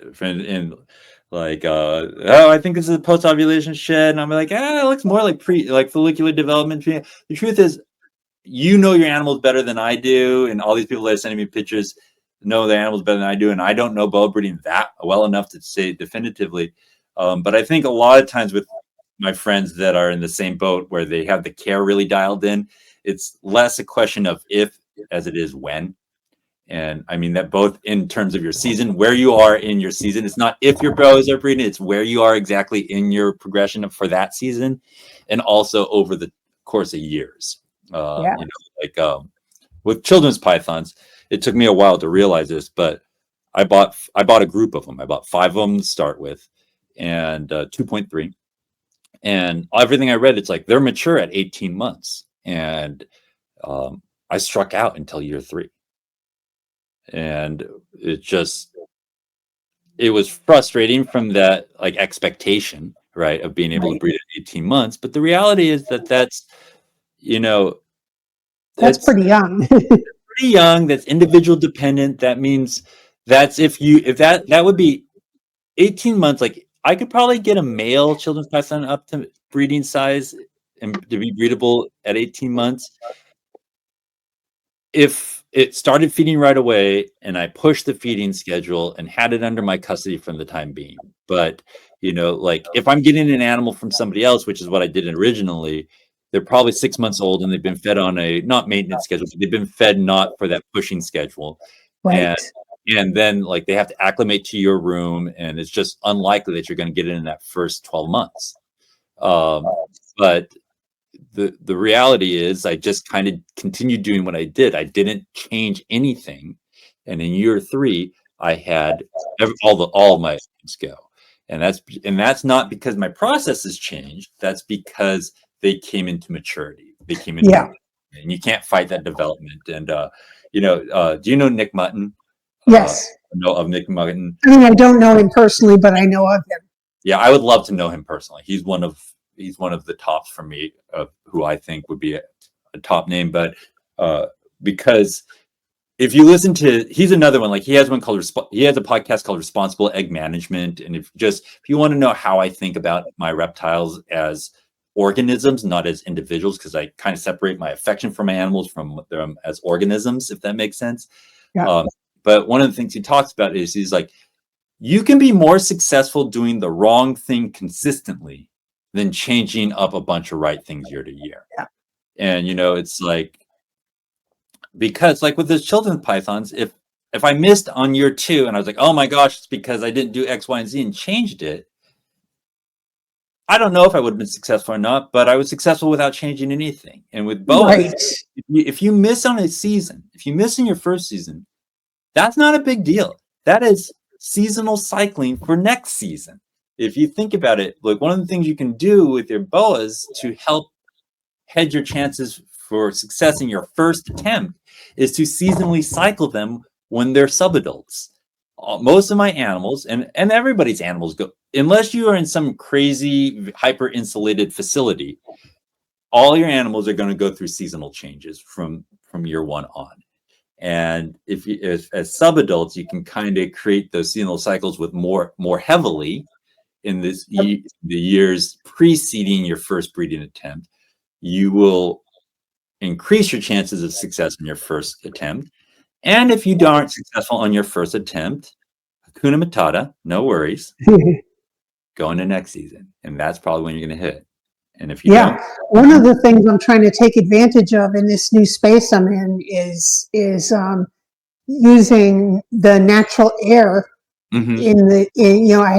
like, oh, I think this is a post-ovulation shed, and I'm like, it looks more like follicular development. The truth is, your animals better than I do, and all these people that are sending me pictures know the animals better than I do, and I don't know boa breeding that well enough to say definitively. But I think a lot of times with my friends that are in the same boat where they have the care really dialed in, it's less a question of if as it is when. And I mean that both in terms of your season, where you are in your season. It's not if your boas are breeding, it's where you are exactly in your progression for that season, and also over the course of years. With children's pythons, it took me a while to realize this, but I bought a group of them. I bought 5 of them to start with, and 2.3. And everything I read, it's like they're mature at 18 months, and I struck out until year 3, and it was frustrating from that like expectation, right, of being able to breed at 18 months. But the reality is that's That's pretty young. pretty young. That's individual dependent. That means that's if that would be 18 months. Like I could probably get a male children's python up to breeding size and to be breedable at 18 months if it started feeding right away and I pushed the feeding schedule and had it under my custody from the time being. But like if I'm getting an animal from somebody else, which is what I did originally, they're probably 6 months old and they've been fed on a not maintenance schedule, but they've been fed not for that pushing schedule. Right. And then like they have to acclimate to your room, and it's just unlikely that you're going to get it in that first 12 months. But the reality is I just kind of continued doing what I did. I didn't change anything. And in year 3, I had all of my items go. And that's not because my process has changed. That's because they came into maturity. They came into and you can't fight that development. And do you know Nick Mutton? Yes. Know of Nick Mutton? I mean, I don't know him personally, but I know of him. Yeah, I would love to know him personally. He's one of the tops for me of who I think would be a top name. But because if you listen to, he's another one. Like he has a podcast called Responsible Egg Management. And if you want to know how I think about my reptiles as organisms, not as individuals, because I kind of separate my affection for my animals from them as organisms, if that makes sense. Yeah. But one of the things he talks about is he's like, you can be more successful doing the wrong thing consistently than changing up a bunch of right things year to year. Yeah. And it's like, because like with those children's pythons, if I missed on year 2 and I was like, oh my gosh, it's because I didn't do X, Y, and Z and changed it, I don't know if I would have been successful or not, but I was successful without changing anything. And with boas, if you miss on a season, if you miss in your first season, that's not a big deal. That is seasonal cycling for next season. If you think about it, like one of the things you can do with your boas to help hedge your chances for success in your first attempt is to seasonally cycle them when they're subadults. Most of my animals and everybody's animals go, unless you are in some crazy hyper insulated facility, all your animals are going to go through seasonal changes from year 1 on. And if as subadults, you can kind of create those seasonal cycles with more heavily in the years preceding your first breeding attempt, you will increase your chances of success in your first attempt. And if you aren't successful on your first attempt, Hakuna Matata, no worries. Go into next season, and that's probably when you're going to hit. And if you don't, one of the things I'm trying to take advantage of in this new space I'm in is using the natural air I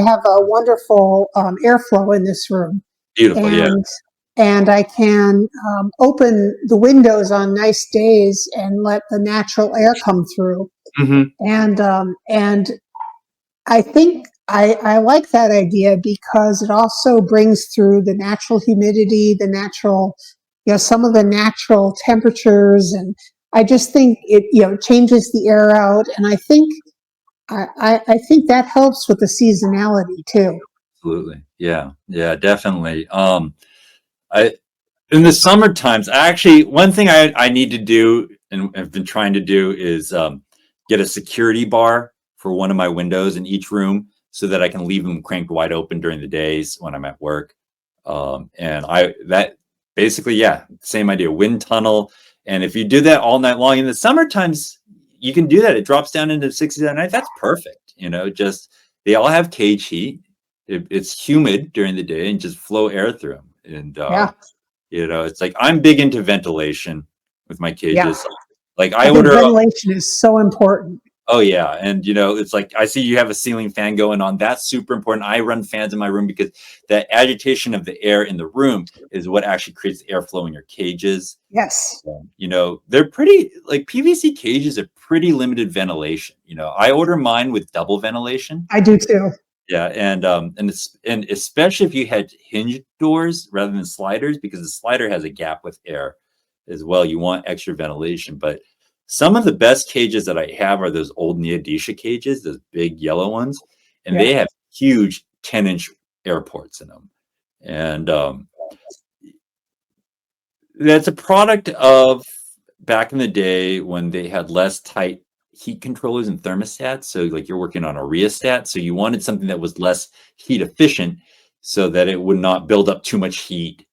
have a wonderful airflow in this room. Beautiful, and I can open the windows on nice days and let the natural air come through. And I think I like that idea because it also brings through the natural humidity, the natural, some of the natural temperatures, and I just think it changes the air out, and I think that helps with the seasonality too. Absolutely, yeah, definitely. In the summer times, one thing I need to do and have been trying to do is get a security bar for one of my windows in each room so that I can leave them cranked wide open during the days when I'm at work. That basically, same idea, wind tunnel. And if you do that all night long in the summer times, you can do that. It drops down into 60s at night. That's perfect. Just they all have cage heat. It's humid during the day and just flow air through them. And it's like I'm big into ventilation with my cages. Like I order ventilation is so important. Oh yeah, and it's like I see you have a ceiling fan going on. That's super important. I run fans in my room because that agitation of the air in the room is what actually creates airflow in your cages. Yes. They're pretty like PVC cages are pretty limited ventilation. I order mine with double ventilation. I do too. Yeah, and especially if you had hinge doors rather than sliders, because the slider has a gap with air as well. You want extra ventilation, but some of the best cages that I have are those old Neodisha cages, those big yellow ones, and they have huge 10-inch air ports in them. And that's a product of back in the day when they had less tight heat controllers and thermostats. So like you're working on a rheostat. So you wanted something that was less heat efficient so that it would not build up too much heat.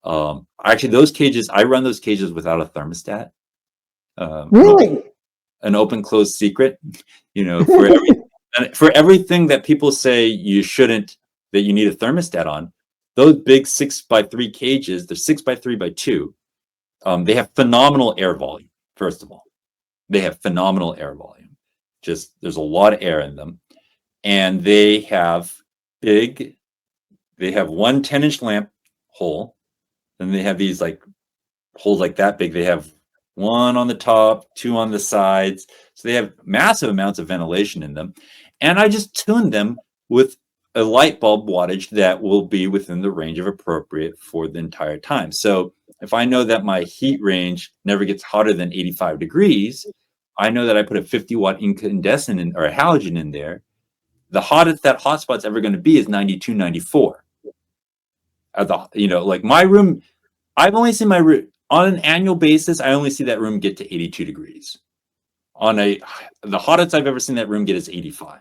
Actually, those cages, I run those cages without a thermostat. Really? An open closed secret, for everything that people say that you need a thermostat on, those big 6x3 cages, they're 6x3x2. They have phenomenal air volume. First of all, they have phenomenal air volume. Just there's a lot of air in them, and they have one 10-inch lamp hole, and they have these like holes like that big. They have one on the top, two on the sides. So they have massive amounts of ventilation in them. And I just tune them with a light bulb wattage that will be within the range of appropriate for the entire time. So if I know that my heat range never gets hotter than 85 degrees, I know that I put a 50-watt incandescent or a halogen in there. The hottest that hotspot's ever going to be is 92, 94. Like my room, I've only seen my room on an annual basis. I only see that room get to 82 degrees. The hottest I've ever seen that room get is 85.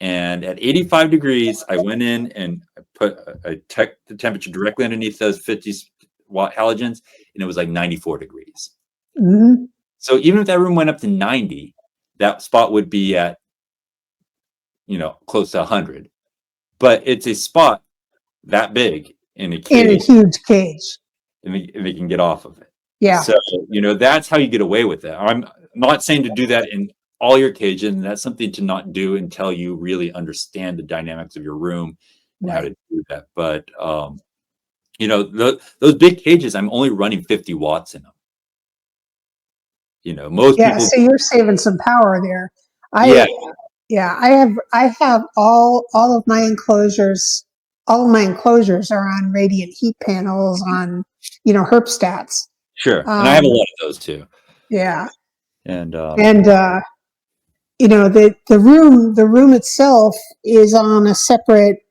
And at 85 degrees, I went in and I took the temperature directly underneath those 50-watt halogens, and it was like 94 degrees. Mm-hmm. So even if that room went up to 90, that spot would be at, close to 100. But it's a spot that big in a cage. In a huge cage. And they can get off of it. Yeah. So, that's how you get away with it. I'm not saying to do that in all your cages, and that's something to not do until you really understand the dynamics of your room and how to do that. But, those big cages, I'm only running 50 watts in them. Most people. So you're saving some power there. I have all of my enclosures. All of my enclosures are on radiant heat panels on, herpstats. Sure, and I have a lot of those too. Yeah, and the room itself is on a separate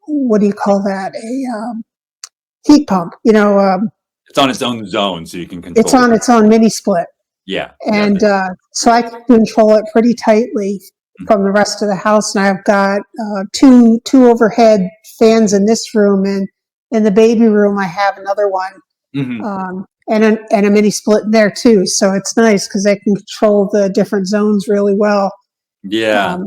what do you call that? A heat pump. It's on its own zone, so you can control. It's on its own mini split. Yeah, and so I can control it pretty tightly. from the rest of the house. And I've got two overhead fans in this room, and in the baby room I have another one, and a mini split in there too. So it's nice because I can control the different zones really well. Yeah.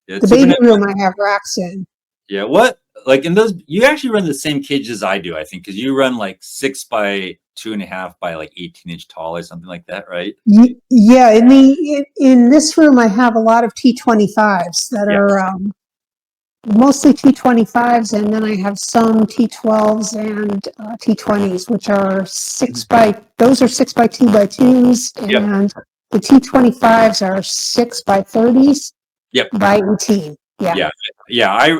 The baby room I have racks in. Yeah. What, like in those, you actually run the same cage as I do, I think, because you run like 6 by 2.5 by like 18-inch tall or something like that, right? Yeah. In this room, I have a lot of T25s that are mostly T25s, and then I have some T12s and T20s, which are 6 by 2 by 2s, and the T25s are 6 by 30s. Yep. By 18. Yeah.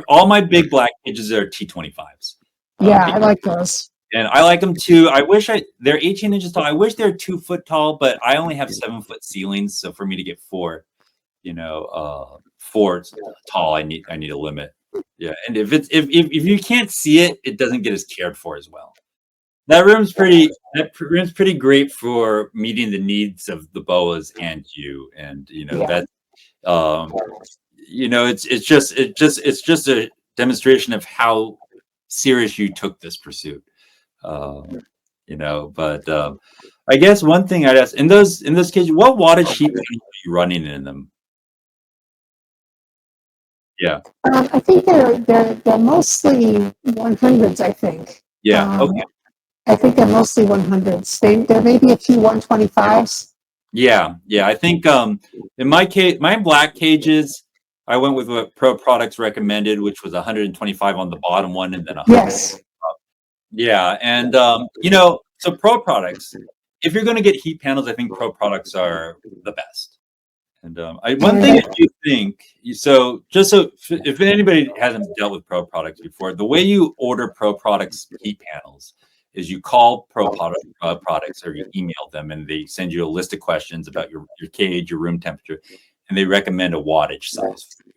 All my big black cages are T25s. I like those. And I like them too. They're 18 inches tall. I wish they're 2 foot tall, but I only have 7 foot ceilings. So for me to get 4 tall, I need a limit. Yeah. And if you can't see it, it doesn't get as cared for as well. That room's pretty great for meeting the needs of the Boas and you. And it's just a demonstration of how serious you took this pursuit. But I guess one thing I'd ask in those cases, what wattage sheet are you running in them? Yeah. I think they're mostly 100s. I think. Yeah. Okay. I think they're mostly 100s. There may be a few 125s. Yeah. I think in my case, my black cages, I went with what Pro Products recommended, which was 125 on the bottom one, and then 100. Yes. Yeah, and so Pro Products, if you're going to get heat panels, I think Pro Products are the best. And one thing I do think, if anybody hasn't dealt with Pro Products before, the way you order Pro Products heat panels is you call Pro Products or you email them, and they send you a list of questions about your cage, your room temperature, and they recommend a wattage size for you.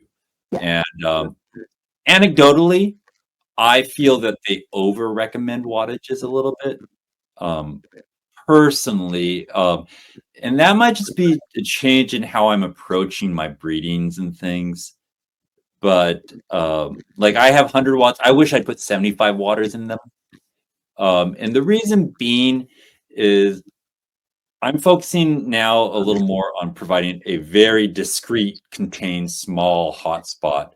And anecdotally, I feel that they over recommend wattages a little bit, personally, and that might just be a change in how I'm approaching my breedings and things. But like I have 100 watts. I wish I'd put 75 waters in them. And the reason being is I'm focusing now a little more on providing a very discreet, contained, small hotspot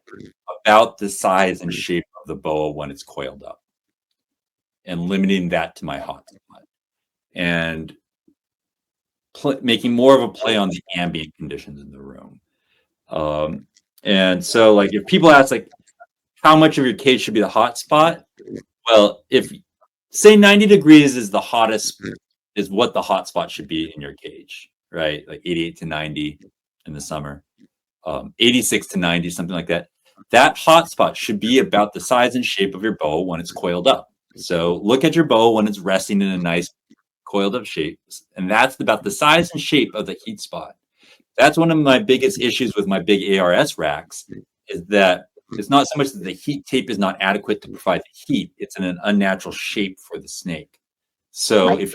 about the size and shape of the boa when it's coiled up, and limiting that to my hotspot, and making more of a play on the ambient conditions in the room. And so, like, if people ask, like, how much of your cage should be the hotspot? Well, if say 90 degrees is the hottest, is what the hotspot should be in your cage, right? Like 88 to 90 in the summer, 86 to 90, something like that. That hotspot should be about the size and shape of your boa when it's coiled up. So look at your boa when it's resting in a nice coiled up shape, and that's about the size and shape of the heat spot. That's one of my biggest issues with my big ARS racks, is that it's not so much that the heat tape is not adequate to provide the heat, it's in an unnatural shape for the snake. So if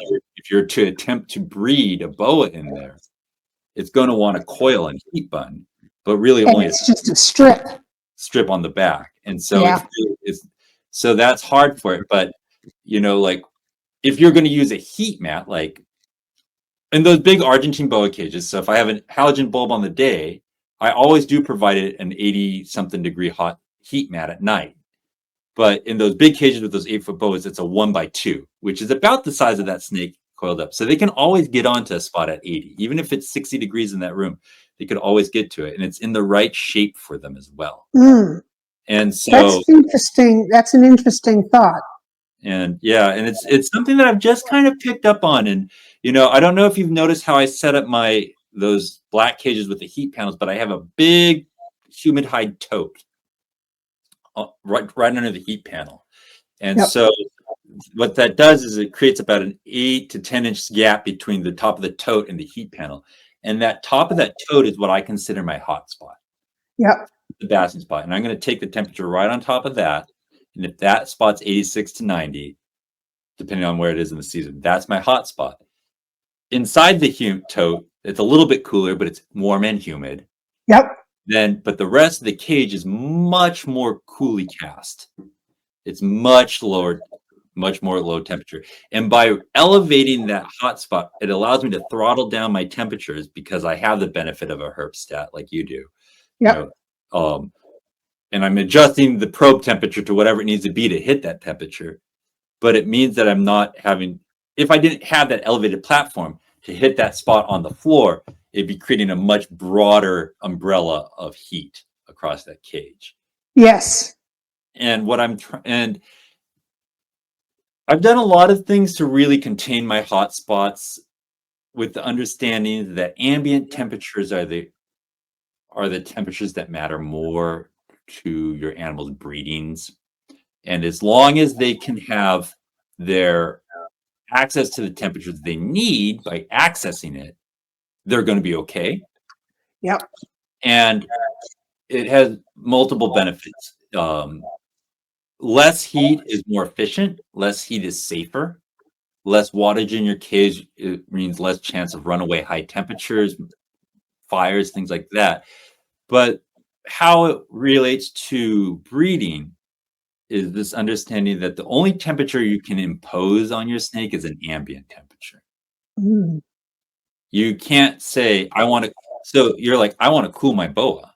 you're to attempt to breed a boa in there, it's going to want to coil and heat bun, but really only it's just a strip on the back. And so so that's hard for it. But like, if you're going to use a heat mat, like in those big Argentine boa cages, so if I have an halogen bulb on the day, I always do provide it an 80 something degree hot heat mat at night. But in those big cages with those 8-foot boas, it's a 1x2, which is about the size of that snake coiled up. So they can always get onto a spot at 80. Even if it's 60 degrees in that room, they could always get to it. And it's in the right shape for them as well. And so that's interesting. That's an interesting thought. And and it's something that I've just kind of picked up on. And I don't know if you've noticed how I set up those black cages with the heat panels, but I have a big humid hide tote right under the heat panel. And so what that does is it creates about an 8 to 10 inch gap between the top of the tote and the heat panel. And that top of that tote is what I consider my hot spot. The basking spot. And I'm going to take the temperature right on top of that. And if that spot's 86 to 90, depending on where it is in the season, that's my hot spot. Inside the tote, it's a little bit cooler, but it's warm and humid. Then, but the rest of the cage is much more coolly cast. It's much lower, much more low temperature. And by elevating that hot spot, it allows me to throttle down my temperatures because I have the benefit of a herpstat like you do. You Yep. know, and I'm adjusting the probe temperature to whatever it needs to be to hit that temperature. But it means that I'm not having, if I didn't have that elevated platform to hit that spot on the floor, it'd be creating a much broader umbrella of heat across that cage. Yes. And what I'm trying, and I've done a lot of things to really contain my hot spots with the understanding that ambient temperatures are the temperatures that matter more to your animal's breedings. And as long as they can have their access to the temperatures they need by accessing it, they're going to be okay. Yep. And it has multiple benefits. Less heat is more efficient. Less heat is safer. Less wattage in your cage, it means less chance of runaway high temperatures, fires, things like that. But how it relates to breeding is this understanding that the only temperature you can impose on your snake is an ambient temperature. Mm. You can't say, I want to, so you're like, I want to cool my boa.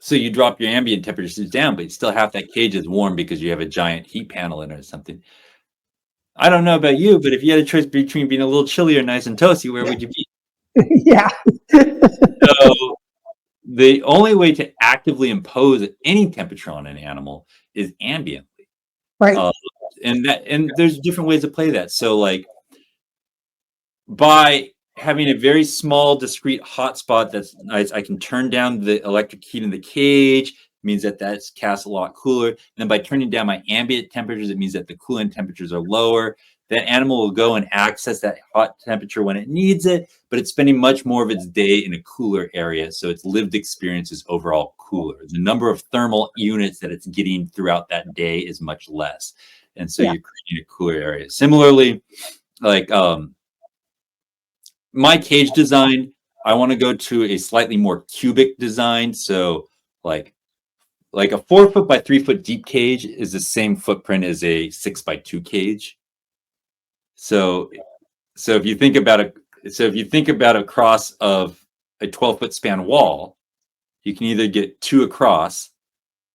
So you drop your ambient temperatures down, but still half that cage is warm because you have a giant heat panel in it or something. I don't know about you, but if you had a choice between being a little chilly or nice and toasty, where would you be? Yeah. So the only way to actively impose any temperature on an animal is ambiently. Right. And there's different ways to play that. So like by having a very small discrete hotspot that's nice, I can turn down the electric heat in the cage, means that that's cast a lot cooler. And then by turning down my ambient temperatures, it means that the coolant temperatures are lower. That animal will go and access that hot temperature when it needs it, but it's spending much more of its day in a cooler area. So its lived experience is overall cooler. The number of thermal units that it's getting throughout that day is much less. And so you're creating a cooler area. Similarly, like my cage design, I want to go to a slightly more cubic design. So like a 4 foot by 3 foot deep cage is the same footprint as a 6 by 2 cage. So if you think about a cross of a 12-foot span wall, you can either get 2 across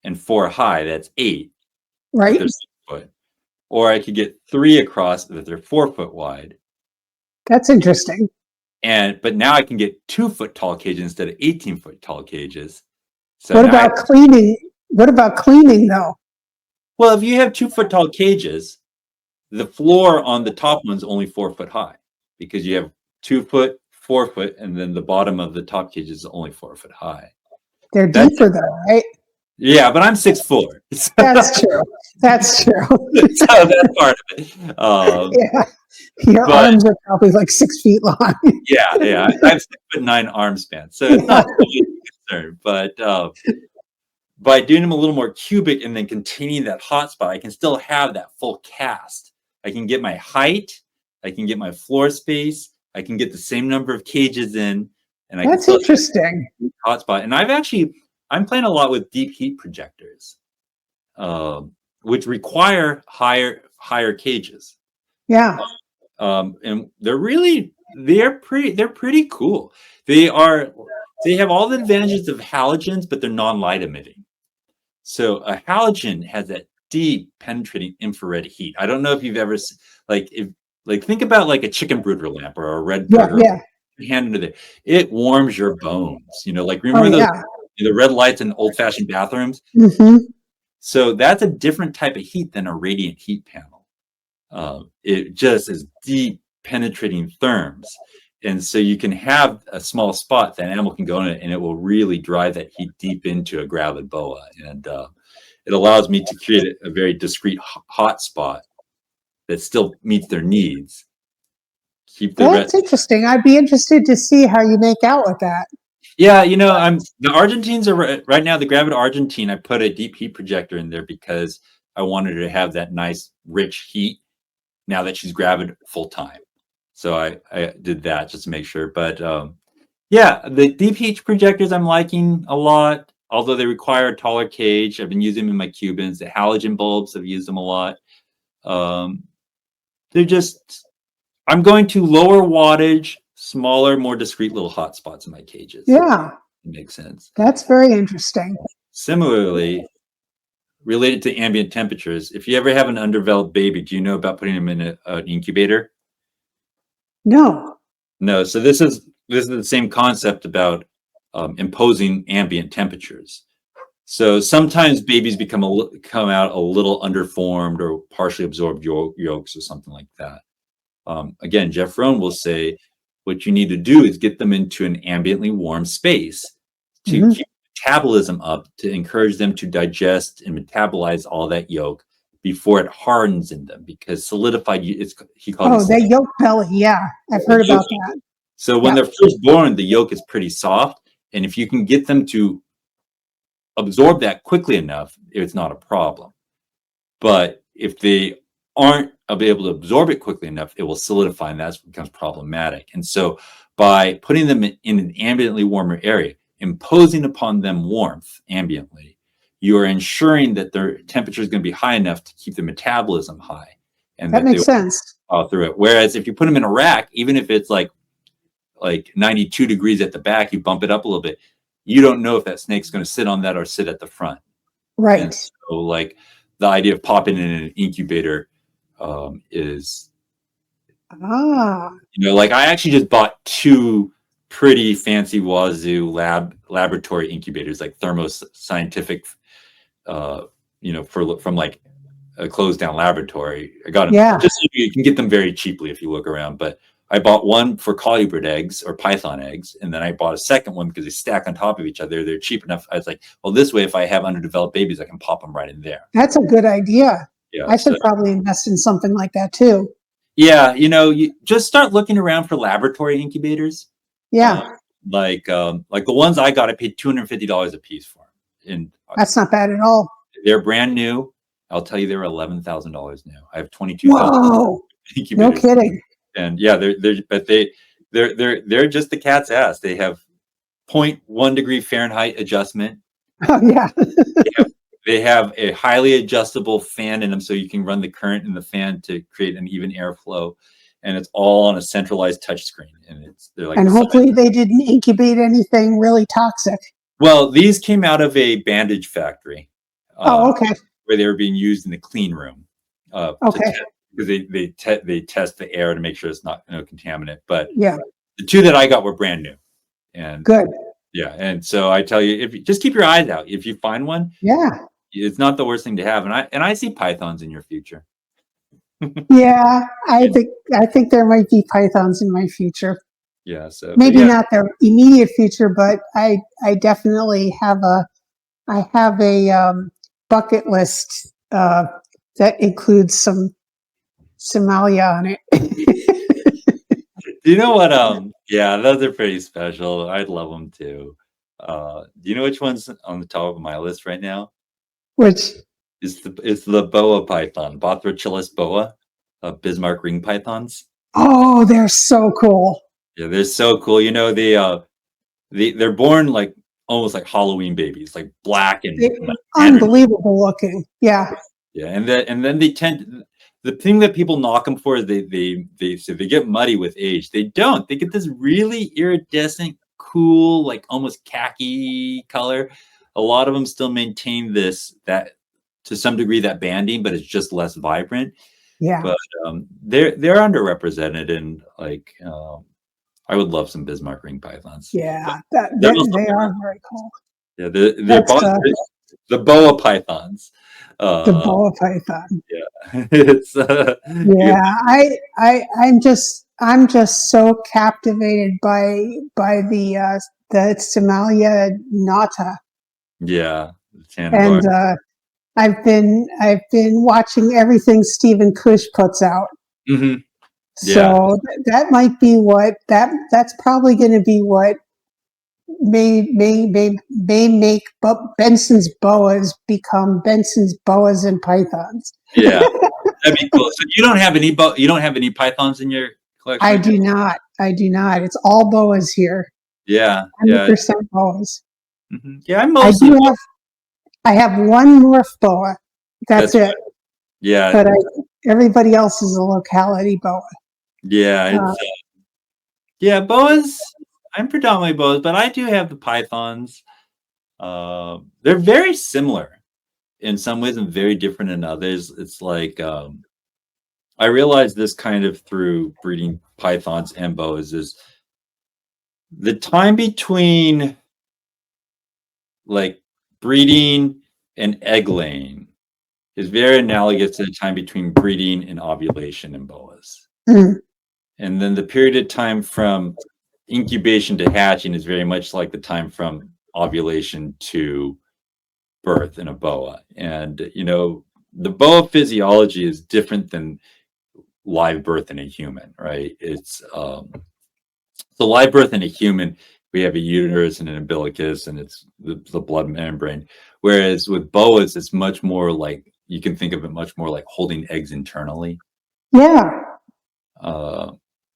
and 4 high, that's 8. Right. But they're 6 foot. Or I could get 3 across that they're 4 foot wide. That's interesting. But now I can get 2 foot tall cages instead of 18 foot tall cages. So what about cleaning? What about cleaning though? Well, if you have 2 foot tall cages, the floor on the top one's only 4 foot high because you have 2 foot, 4 foot, and then the bottom of the top cage is only 4 foot high. They're deeper though, right? Yeah, but I'm 6'4". So that's true. That's true. so that's part of it. Yeah. Your arms are probably like 6 feet long. Yeah. I have 6'9" arm span, so it's not really a concern. But by doing them a little more cubic and then containing that hot spot, I can still have that full cast. I can get my height, I can get my floor space, I can get the same number of cages in, and That's interesting. Hot spot. And I'm playing a lot with deep heat projectors, which require higher cages. Yeah. And they're pretty cool. They have all the advantages of halogens, but they're non-light emitting. So a halogen has that deep penetrating infrared heat. I don't know if you've ever think about like a chicken brooder lamp or a red burger. Yeah. Hand into there, it warms your bones. Like remember the red lights in old-fashioned bathrooms. Mm-hmm. So that's a different type of heat than a radiant heat panel. It just is deep penetrating therms. And so you can have a small spot that animal can go in it and it will really drive that heat deep into a gravid boa. And it allows me to create a very discrete hot spot that still meets their needs. That's interesting. I'd be interested to see how you make out with that. Yeah, the Argentines are right now, the gravid Argentine, I put a deep heat projector in there because I wanted her to have that nice rich heat now that she's gravid full time. So I did that just to make sure. But Yeah, the DPH projectors I'm liking a lot, although they require a taller cage. I've been using them in my Cubans. The halogen bulbs, I've used them a lot. Um, they're just, I'm going to lower wattage, smaller, more discrete little hotspots in my cages. Yeah, It makes sense. that's very interesting. Similarly, related to ambient temperatures, if you ever have an underdeveloped baby, do you know about putting them in an incubator? No. No. So this is the same concept about imposing ambient temperatures. So sometimes babies come out a little underformed or partially absorbed yolks or something like that. Again, Jeff Rohn will say what you need to do is get them into an ambiently warm space to keep metabolism up, to encourage them to digest and metabolize all that yolk before it hardens in them, because solidified, he calls Oh, it that yolk belly. Yeah, I've heard about that. so when they're first born, the yolk is pretty soft, and if you can get them to absorb that quickly enough, it's not a problem. But if they aren't able to absorb it quickly enough, it will solidify, and that becomes problematic. And so by putting them in an ambiently warmer area, imposing upon them warmth ambiently, you are ensuring that their temperature is going to be high enough to keep the metabolism high, and That that they makes sense. will through it. Whereas if you put them in a rack, even if it's like 92 degrees at the back, you bump it up a little bit, you don't know if that snake's going to sit on that or sit at the front. Right. And so like the idea of popping in an incubator is, like I actually just bought two pretty fancy Wazoo laboratory incubators, like Thermo Scientific, from like a closed down laboratory. I got them just so you can get them very cheaply if you look around. But I bought one for colubrid eggs or python eggs, and then I bought a second one because they stack on top of each other. They're cheap enough. I was like, well, this way, if I have underdeveloped babies, I can pop them right in there. That's a good idea. Yeah, I should probably invest in something like that too. Yeah, you just start looking around for laboratory incubators. Yeah, like the ones I got, I paid $250 a piece for, and that's not bad at all. they're brand new. I'll tell you, they're $11,000 now. I have 22. Whoa! No kidding. And yeah, they're just the cat's ass. They have 0.1 degree Fahrenheit adjustment. Oh yeah. They have a highly adjustable fan in them, so you can run the current in the fan to create an even airflow, and it's all on a centralized touch screen. And they're like, and hopefully they didn't incubate anything really toxic. Well, these came out of a bandage factory. Okay. Where they were being used in the clean room. Okay. Because they test the air to make sure it's not contaminant. But yeah, the two that I got were brand new. And good. Yeah, and so I tell you, if you just keep your eyes out, if you find one, it's not the worst thing to have. And I see pythons in your future. Yeah, I think there might be pythons in my future. Yeah, so maybe not their immediate future, but I definitely have a bucket list that includes some Somalia on it. Do you know what? Yeah, those are pretty special. I'd love them too. Do you know which one's on the top of my list right now? Which? It's the boa python, Bothrochilus boa, Bismarck ring pythons. Oh, they're so cool. Yeah, they're so cool. They're born like almost like Halloween babies, like black and unbelievable looking. Yeah. Yeah, and then they tend. The thing that people knock them for is they get muddy with age. They don't. They get this really iridescent, cool, like almost khaki color. A lot of them still maintain that to some degree that banding, but it's just less vibrant. Yeah. But they're underrepresented, and like I would love some Bismarck ring pythons. Yeah, they are very cool. Yeah, they're the boa pythons. The boa python. Yeah, it's I'm just so captivated by the Somalia nata. Yeah, and I've been watching everything Stephen Kush puts out. Mm-hmm. Yeah. So that might be that's probably going to be what may make Benson's boas become Benson's boas and pythons. Yeah, that'd be cool. So you don't have any pythons in your collection? I do not. It's all boas here. Yeah, yeah, 100% boas. yeah. I'm I mostly do have, I have one morph boa. That's that's it. yeah, But everybody else is a locality boa. yeah. Uh, It's yeah, boas. I'm predominantly boas, but I do have the pythons. They're very similar in some ways and very different in others. It's like I realized this kind of through breeding pythons and boas is the time between like breeding and egg laying is very analogous to the time between breeding and ovulation in boas. mm, And then the period of time from incubation to hatching is very much like the time from ovulation to birth in a boa. And, the boa physiology is different than live birth in a human, right? It's so live birth in a human, we have a uterus and an umbilicus, and it's the blood membrane. Whereas with boas, it's much more like you can think of it much more like holding eggs internally. yeah. Uh,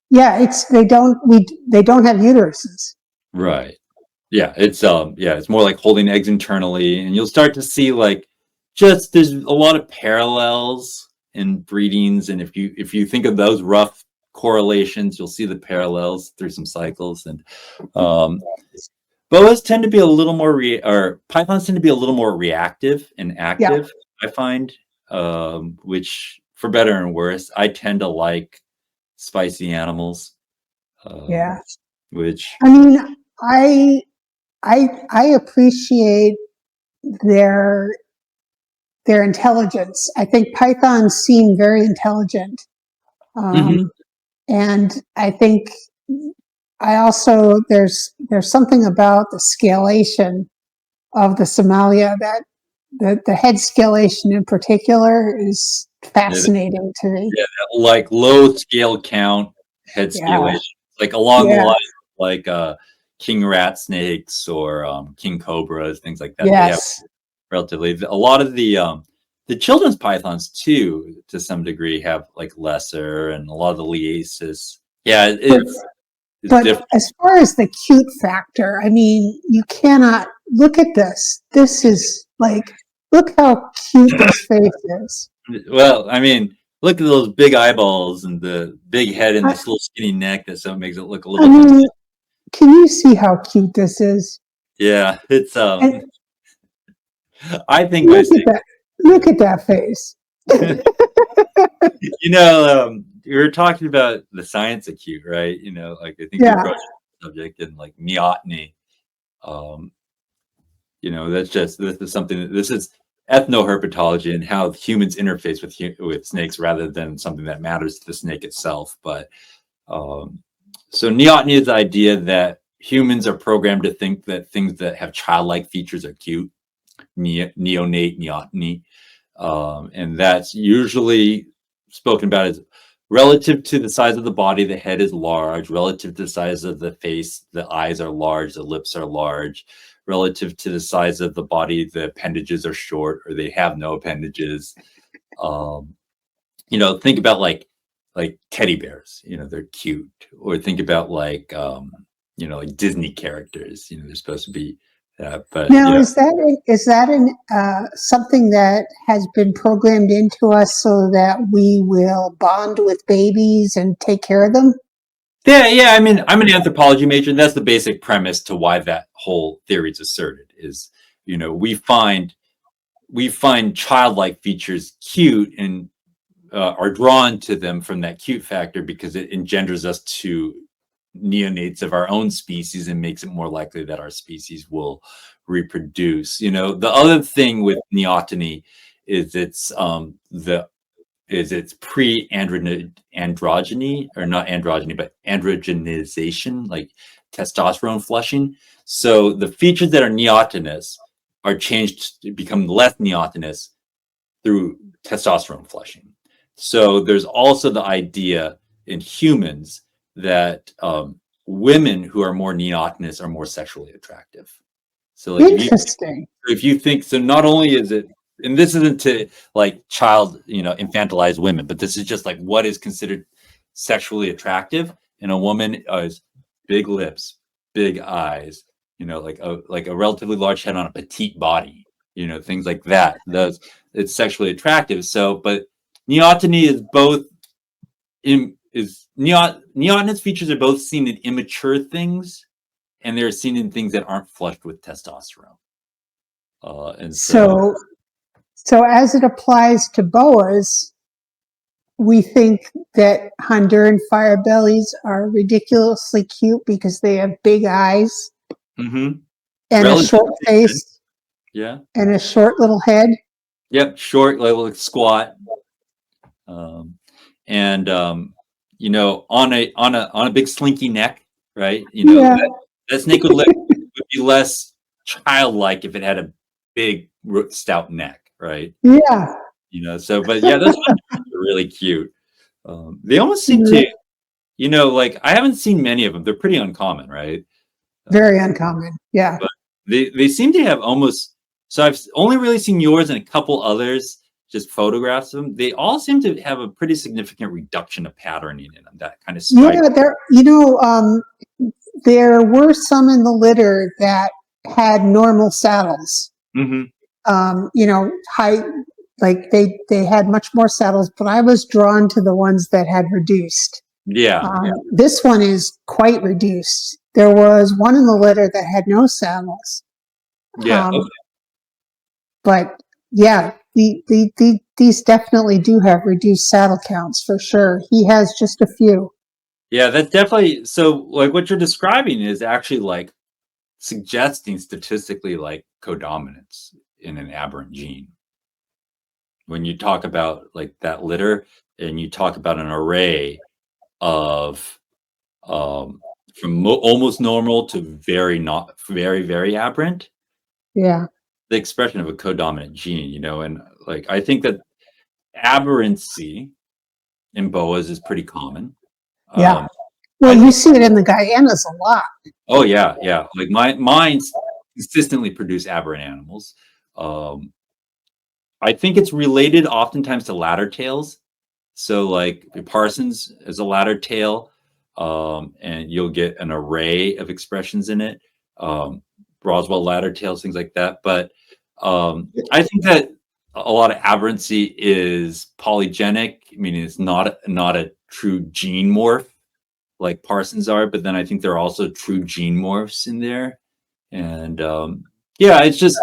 Yeah. They don't have uteruses. right. Yeah, it's more like holding eggs internally, and you'll start to see like just there's a lot of parallels in breedings, and if you think of those rough correlations, you'll see the parallels through some cycles. And um, boas tend to be a little more or pythons tend to be a little more reactive and Yeah. active. I find, which for better and worse, I tend to like spicy animals, Yeah. which I mean, I, I appreciate their, their intelligence. I think pythons seem very intelligent. Mhm. Um, and I think I also, there's something about the scalation of the Somalia that the head scalation in particular is Yeah, fascinating to me. yeah, like low scale count head Yeah. scalation, like along the Yeah. lines of like king rat snakes or king cobras, things like that. They have Yes. relatively a lot of the children's pythons too, to some degree, have like lesser, and a lot of the liasis. Yeah, But it's but different. as far as the cute factor, I mean, you cannot look at this. This is like, look how cute this face is. Well, I mean, look at those big eyeballs and the big head and I, this little skinny neck that so makes it look a I little bit more. mean, can you see how cute this is? Yeah, it's And I think my look at that. Look at that face. we were talking about the science of cute, right? Like I think we Yeah. approached the subject in like neoteny. Um, this is something this is ethnoherpetology and how humans interface with snakes rather than something that matters to the snake itself. But um, so neoteny is the idea that humans are programmed to think that things that have childlike features are cute. Neonate neoteny. And that's usually spoken about as relative to the size of the body, the head is large. Relative to the size of the face, the eyes are large, the lips are large. Relative to the size of the body, the appendages are short or they have no appendages. Um, think about like teddy bears. They're cute. Or think about like Disney characters. They're supposed to be. But Now, is that something that has been programmed into us so that we will bond with babies and take care of them? yeah. I mean, I'm an anthropology major, and that's the basic premise to why that whole theory is asserted. Is we find childlike features cute and are drawn to them from that cute factor because it engenders us to neonates of our own species and makes it more likely that our species will reproduce. The other thing with neoteny is it's pre-androgyny, or not androgyny, but androgenization, like testosterone flushing. So the features that are neotenous are changed to become less neotenous through testosterone flushing. So there's also the idea in humans that women who are more neotenous are more sexually attractive. So like Interesting. if you think so, not only is it, and this isn't to like infantilize women, but this is just like what is considered sexually attractive in a woman is big lips, big eyes, like a relatively large head on a petite body, things like that. Those it's sexually attractive. So, but neoteny is both neotenous features are both seen in immature things, and they're seen in things that aren't flushed with testosterone. And so as it applies to boas, we think that Honduran fire bellies are ridiculously cute because they have big eyes mm-hmm. and a short face, yeah, and a short little head. Yep, short, like squat, and on a big slinky neck, right? Yeah. That snake would be less childlike if it had a big stout neck, right? Yeah. So but yeah, those ones are really cute. They almost seem to, like I haven't seen many of them. They're pretty uncommon, right? Very uncommon. Yeah. But they seem to have almost. So I've only really seen yours and a couple others, just photographs of them. They all seem to have a pretty significant reduction of patterning in them. That kind of strike. Yeah, there were some in the litter that had normal saddles. Mm-hmm. High, like they had much more saddles, but I was drawn to the ones that had reduced. Yeah. This one is quite reduced. There was one in the litter that had no saddles. Yeah. Okay. But yeah, these definitely do have reduced saddle counts for sure. He has just a few. Yeah, that's definitely so. Like what you're describing is actually like suggesting statistically like codominance in an aberrant gene. When you talk about like that litter and you talk about an array of from almost normal to very not very aberrant, Yeah. the expression of a codominant gene, and like I think that aberrancy in boas is pretty common. Yeah. Well, you see it in the Guyanas a lot. Oh yeah, yeah. Like mine consistently produce aberrant animals. I think it's related oftentimes to ladder tails. So like Parsons is a ladder tail, and you'll get an array of expressions in it. Roswell ladder tails, things like that. But I think that a lot of aberrancy is polygenic, meaning it's not a true gene morph like Parsons are, but then I think there are also true gene morphs in there. And yeah, it's just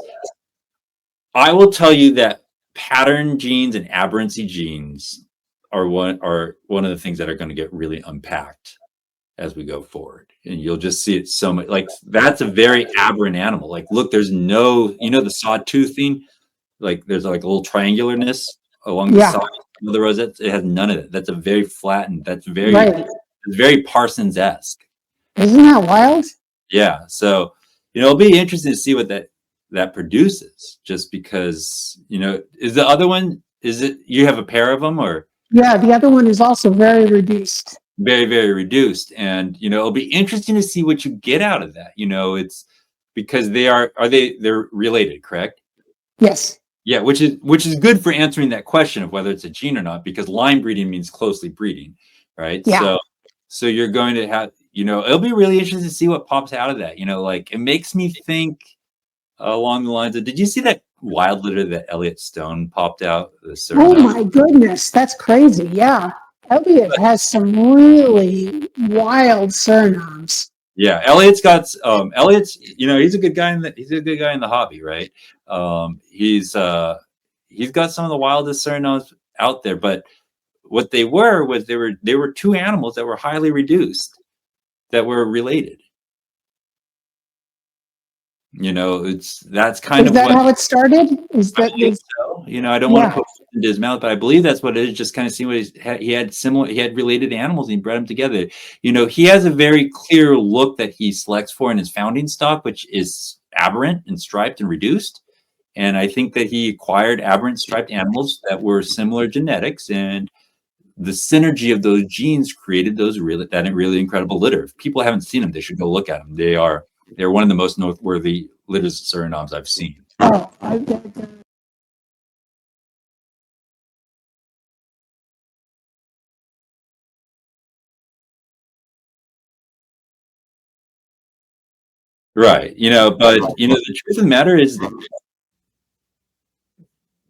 I will tell you that pattern genes and aberrancy genes are one of the things that are going to get really unpacked as we go forward. And you'll just see it so much like that's a very aberrant animal. Like look, there's no, the sawtooth thing, like there's like a little triangularness along the side of the rosette. It has none of it. That's a very flattened, that's very Parsons-esque. Isn't that wild? Yeah. So, it'll be interesting to see what that produces just because, is the other one, is it, you have a pair of them or? Yeah. The other one is also very reduced. Very, very reduced. And, it'll be interesting to see what you get out of that. It's because they're related, correct? Yes. Yeah. Which is good for answering that question of whether it's a gene or not, because line breeding means closely breeding, right? Yeah. So you're going to have, it'll be really interesting to see what pops out of that. Like it makes me think along the lines of, did you see that wild litter that Elliot Stone popped out? Oh my goodness, that's crazy. Yeah. Elliot has some really wild Surinames. Yeah, Elliot's got he's a good guy he's a good guy in the hobby, right? He's got some of the wildest Surinames out there, but what they were was they were two animals that were highly reduced that were related. That's kind Is of that how it started? I believe so. I don't want to put it into his mouth, but I believe that's what it is. Just kind of seeing what he had related animals and he bred them together. He has a very clear look that he selects for in his founding stock, which is aberrant and striped and reduced. And I think that he acquired aberrant striped animals that were similar genetics, and the synergy of those genes created that really incredible litter. If people haven't seen them, they should go look at them. They're one of the most noteworthy litters of Surinames I've seen. Oh, Right. But the truth of the matter is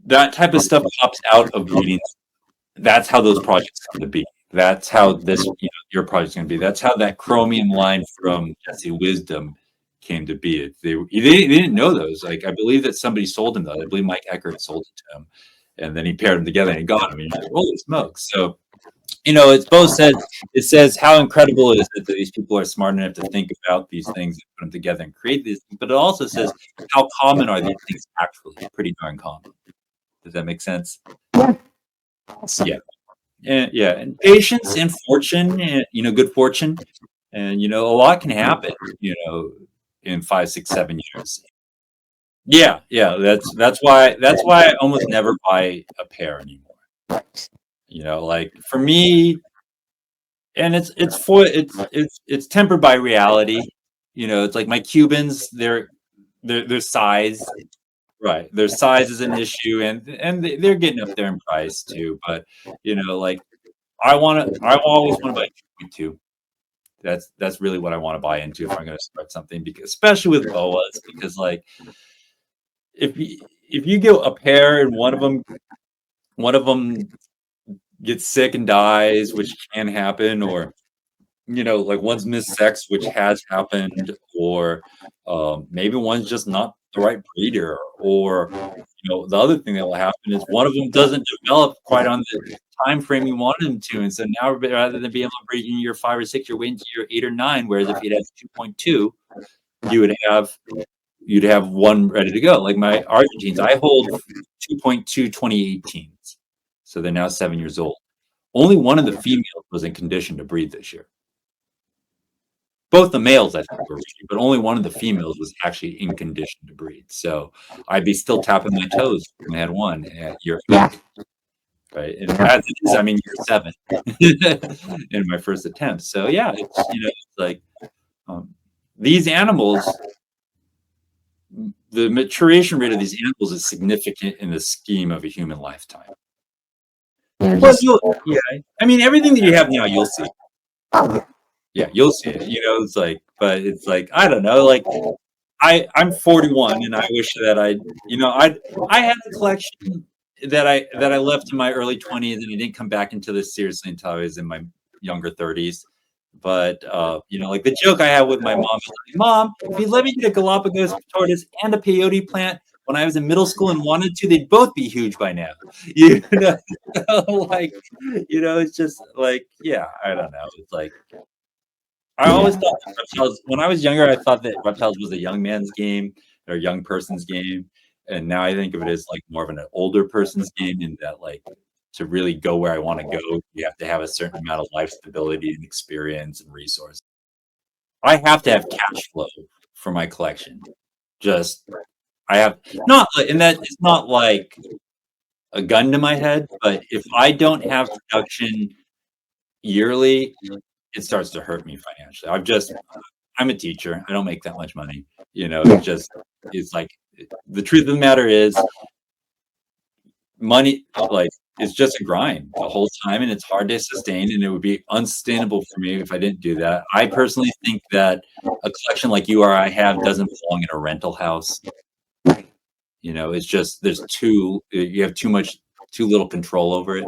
that type of stuff pops out of breeding. That's how those projects come to be. That's how this, your project's going to be. That's how that chromium line from Jesse Wisdom came to be. They didn't know those. Like, I believe that somebody sold him those. I believe Mike Eckert sold it to him, and then he paired them together and he got them. And you're like, holy smokes! So, it's both said. It says how incredible it is that these people are smart enough to think about these things and put them together and create these. But it also says how common are these things actually? Pretty darn common. Does that make sense? Yeah. Awesome. Yeah. And patience and fortune, and, good fortune, and a lot can happen, in 5, 6, 7 years. Yeah. That's why I almost never buy a pair anymore. Like for me, and it's tempered by reality. It's like my Cubans, their size. Right. Their size is an issue, and they're getting up there in price too. But like I always want to buy 2.2. That's really what I want to buy into if I'm going to start something, because especially with Boas, because like if you get a pair and one of them gets sick and dies, which can happen, or like one's missed sex, which has happened, or maybe one's just not the right breeder, or the other thing that will happen is one of them doesn't develop quite on the time frame you wanted them to, and so now rather than being able to breed in year 5 or 6, you're waiting to year 8 or 9. Whereas if you'd have 2.2, you'd have one ready to go. Like my Argentines, I hold 2.2 2018s, so they're now 7 years old. Only one of the females was in condition to breed this year. Both the males, I think, were breeding, but only one of the females was actually in condition to breed. So I'd be still tapping my toes when I had one at year 5. Right. And as it is, I'm in year 7 in my first attempt. So yeah, it's like these animals, the maturation rate of these animals is significant in the scheme of a human lifetime. Well, I mean, everything that you have now, you'll see. Yeah, you'll see it. It's like, but it's like, I don't know, like I'm 41, and I wish that I had a collection that I left in my early 20s, and I didn't come back into this seriously until I was in my younger 30s. But like the joke I had with my mom is like, Mom, if you let me get a Galapagos tortoise and a peyote plant when I was in middle school and wanted to, they'd both be huge by now. Like, it's just like, yeah, I don't know. It's like, I always thought that reptiles, when I was younger, I thought that reptiles was a young man's game or a young person's game. And now I think of it as like more of an older person's game, in that like to really go where I want to go, you have to have a certain amount of life stability and experience and resources. I have to have cash flow for my collection. I have not, and that it's not like a gun to my head, but if I don't have production yearly, it starts to hurt me financially. I'm a teacher. I don't make that much money. It's like the truth of the matter is money, like, it's just a grind the whole time, and it's hard to sustain, and it would be unsustainable for me if I didn't do that. I personally think that a collection like you or I have doesn't belong in a rental house. It's just you have too little control over it.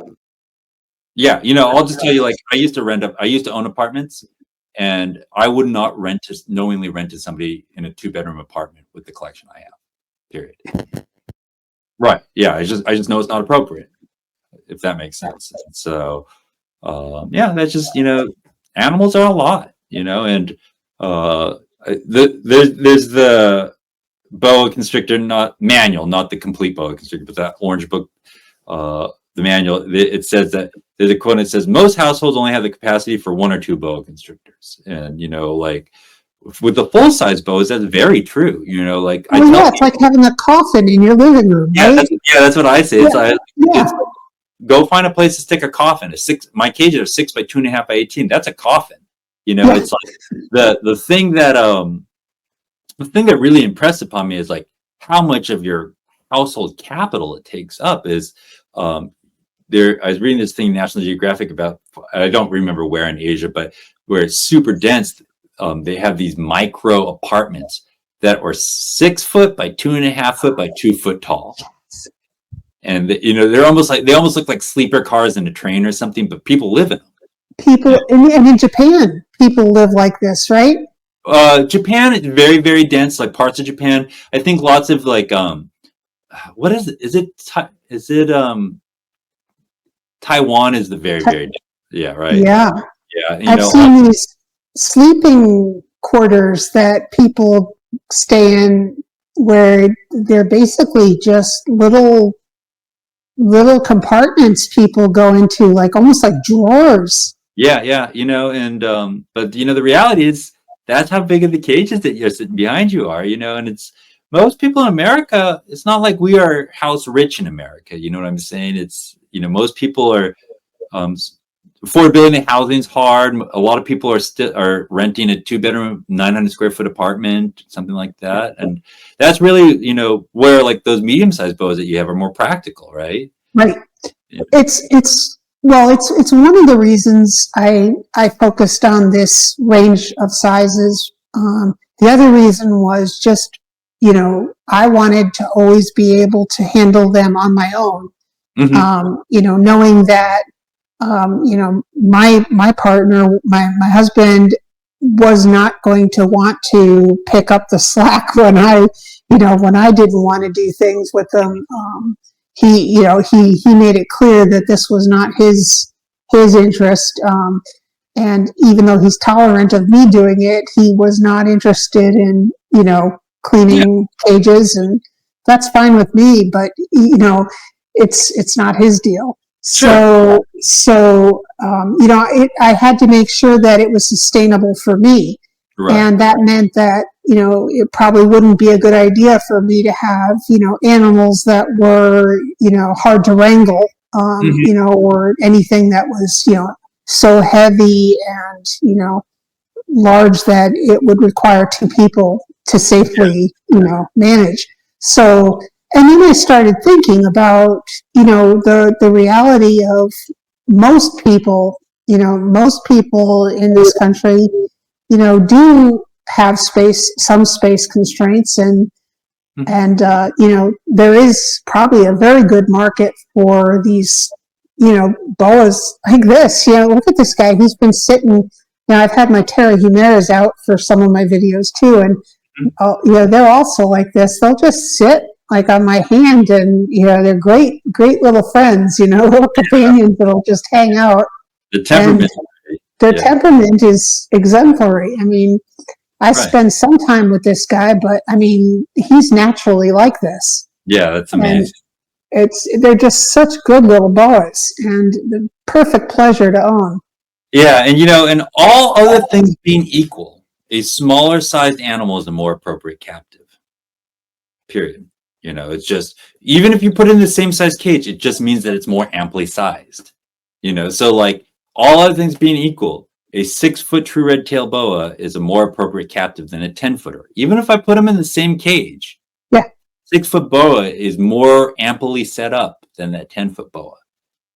Yeah, I'll just tell you, like, I used to own apartments, and I would not knowingly rent to somebody in a 2-bedroom apartment with the collection I have. Period. Right. Yeah, I just know it's not appropriate, if that makes sense. So, yeah, that's just, animals are a lot, and there's the boa constrictor, not the complete boa constrictor, but that orange book, the manual. It says that there's a quote that says most households only have the capacity for 1 or 2 boa constrictors, and like with the full size boas, that's very true. Like it's like having a coffin in your living room. Yeah, right? That's what I say. It's go find a place to stick a coffin. My cages are 6 by 2.5 by 18. That's a coffin. It's like the thing that really impressed upon me is like how much of your household capital it takes up is I was reading this thing in National Geographic about, I don't remember where in Asia, but where it's super dense. They have these micro apartments that are 6 foot by 2.5 foot by 2 foot tall. And they almost look like sleeper cars in a train or something, but people live in them. People, and in Japan, people live like this, right? Japan is very, very dense. Like parts of Japan, I think lots of like what is it? Is it Taiwan is the very, very dense. Yeah, right. Yeah, Yeah, I've seen these sleeping quarters that people stay in where they're basically just little compartments people go into, like almost like drawers. Yeah, and but the reality is that's how big of the cages that you're sitting behind you are, and it's most people in America, it's not like we are house rich in America, you know what I'm saying? It's most people are affordability in housing's hard. A lot of people are renting a 2-bedroom, 900 square foot apartment, something like that, and that's really where like those medium-sized bows that you have are more practical, right? Right. Yeah. It's one of the reasons I focused on this range of sizes. The other reason was just I wanted to always be able to handle them on my own. Knowing that my partner, my husband, was not going to want to pick up the slack when I didn't want to do things with them. He made it clear that this was not his interest. And even though he's tolerant of me doing it, he was not interested in cleaning cages, and that's fine with me. But it's not his deal. Sure. So I had to make sure that it was sustainable for me. Right. And that meant that, it probably wouldn't be a good idea for me to have, animals that were, hard to wrangle, or anything that was, so heavy and, large that it would require 2 people to safely, manage. So, and then I started thinking about, the reality of most people in this country, do have some space constraints, and there is probably a very good market for these, boas like this. Look at this guy. He's been sitting. I've had my Terra Humeras out for some of my videos too, and they're also like this. They'll just sit like on my hand, and they're great little friends. Little companions that'll just hang out. The temperament. Their temperament is exemplary. I mean, I spend some time with this guy, but I mean, he's naturally like this. Yeah, that's amazing. And they're just such good little boas, and the perfect pleasure to own. Yeah, and and all other things being equal, a smaller sized animal is a more appropriate captive. Period. It's just, even if you put it in the same size cage, it just means that it's more amply sized. So like all other things being equal, a 6-foot true red-tailed boa is a more appropriate captive than a 10-footer. Even if I put them in the same cage, 6-foot boa is more amply set up than that 10-foot boa.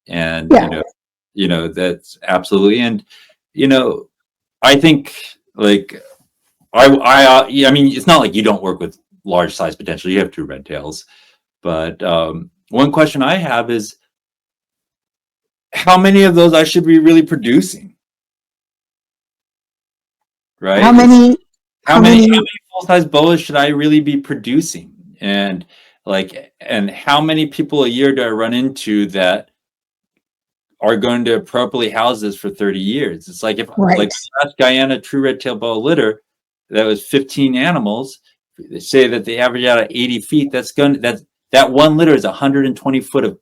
And, that's absolutely. And, I think like, I mean, it's not like you don't work with large size potential. You have 2 red tails. But one question I have is, how many of those I should be really producing? Right? How many full-size boas should I really be producing? And how many people a year do I run into that are going to appropriately house this for 30 years? It's like if like the last Guyana true red-tailed boa litter, that was 15 animals. They say that they average out at 80 feet. That one litter is 120 foot of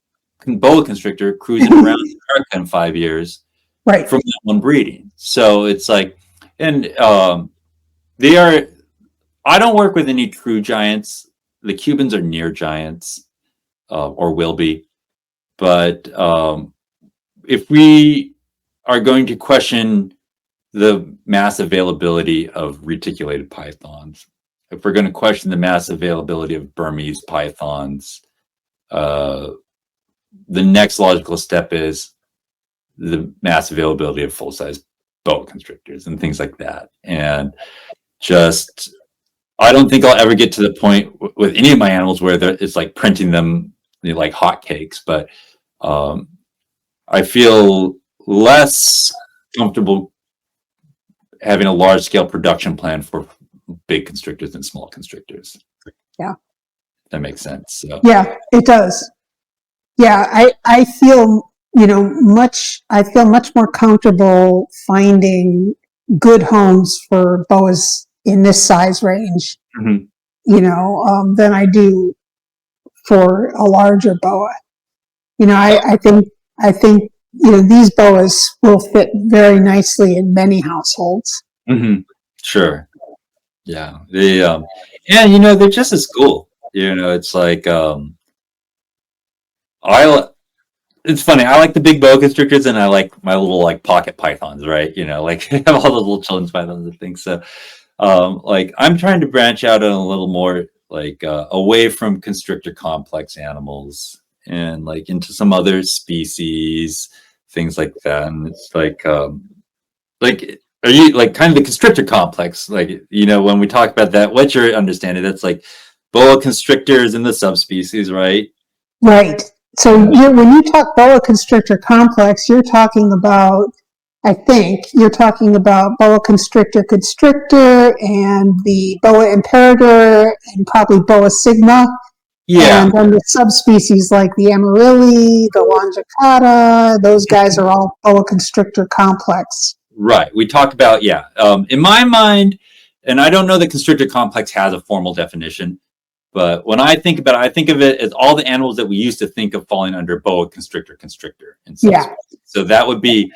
boa constrictor cruising around America in 5 years, right? From that one breeding. So it's like, and I don't work with any true giants. The Cubans are near giants, or will be. But if we are going to question the mass availability of reticulated pythons, if we're going to question the mass availability of Burmese pythons, the next logical step is the mass availability of full-size boa constrictors and things like that. And just I don't think I'll ever get to the point with any of my animals where it's like printing them like hotcakes, but I feel less comfortable having a large scale production plan for big constrictors than small constrictors. Yeah. That makes sense. So. Yeah, it does. Yeah, I feel, I feel much more comfortable finding good homes for boas in this size range, Mhm. Than I do for a larger boa. I think, these boas will fit very nicely in many households. Mm-hmm. Sure. Yeah. And they're just as cool. It's like I it's funny. I like the big boa constrictors, and I like my little like pocket pythons, right? Like I have all the little children's pythons and things. So, like I'm trying to branch out on a little more like away from constrictor complex animals and like into some other species, things like that. And it's like are you like kind of the constrictor complex? Like when we talk about that, what's your understanding? That's like boa constrictors and the subspecies, right? Right. So when you talk boa constrictor complex, you're talking about, I think, you're talking about boa constrictor constrictor and the boa imperator and probably boa sigma. Yeah. And then the subspecies like the Amarilli, the Longicauda, those guys are all boa constrictor complex. Right. We talked about, yeah. In my mind, and I don't know that constrictor complex has a formal definition, but when I think about it, I think of it as all the animals that we used to think of falling under boa constrictor and Yeah. So that would be,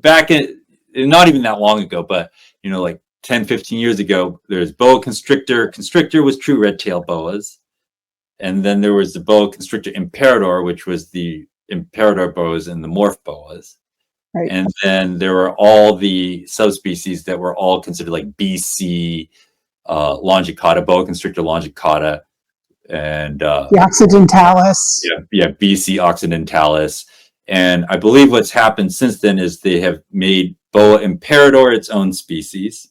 back in, not even that long ago, but, like 10, 15 years ago, there's boa constrictor. Constrictor was true red-tailed boas. And then there was the boa constrictor imperator, which was the imperator boas and the morph boas. Right. And then there were all the subspecies that were all considered like BC longicauda, boa constrictor longicauda, and the occidentalis. Yeah, BC occidentalis. And I believe what's happened since then is they have made boa imperator its own species,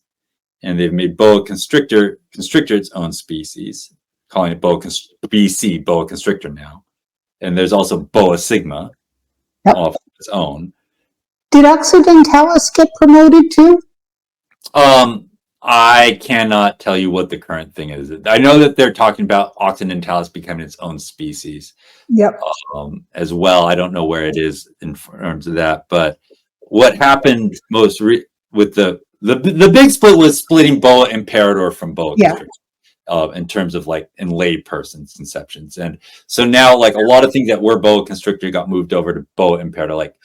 and they've made boa constrictor its own species, calling it BC boa constrictor now. And there's also boa sigma off its own. Did occidentalis get promoted too? I cannot tell you what the current thing is. I know that they're talking about occidentalis becoming its own species. Yep. As well. I don't know where it is in terms of that, but what happened with the big split was splitting boa imperator from boa constrictor. In terms of like in lay person's conceptions. And so now like a lot of things that were boa constrictor got moved over to boa imperator, like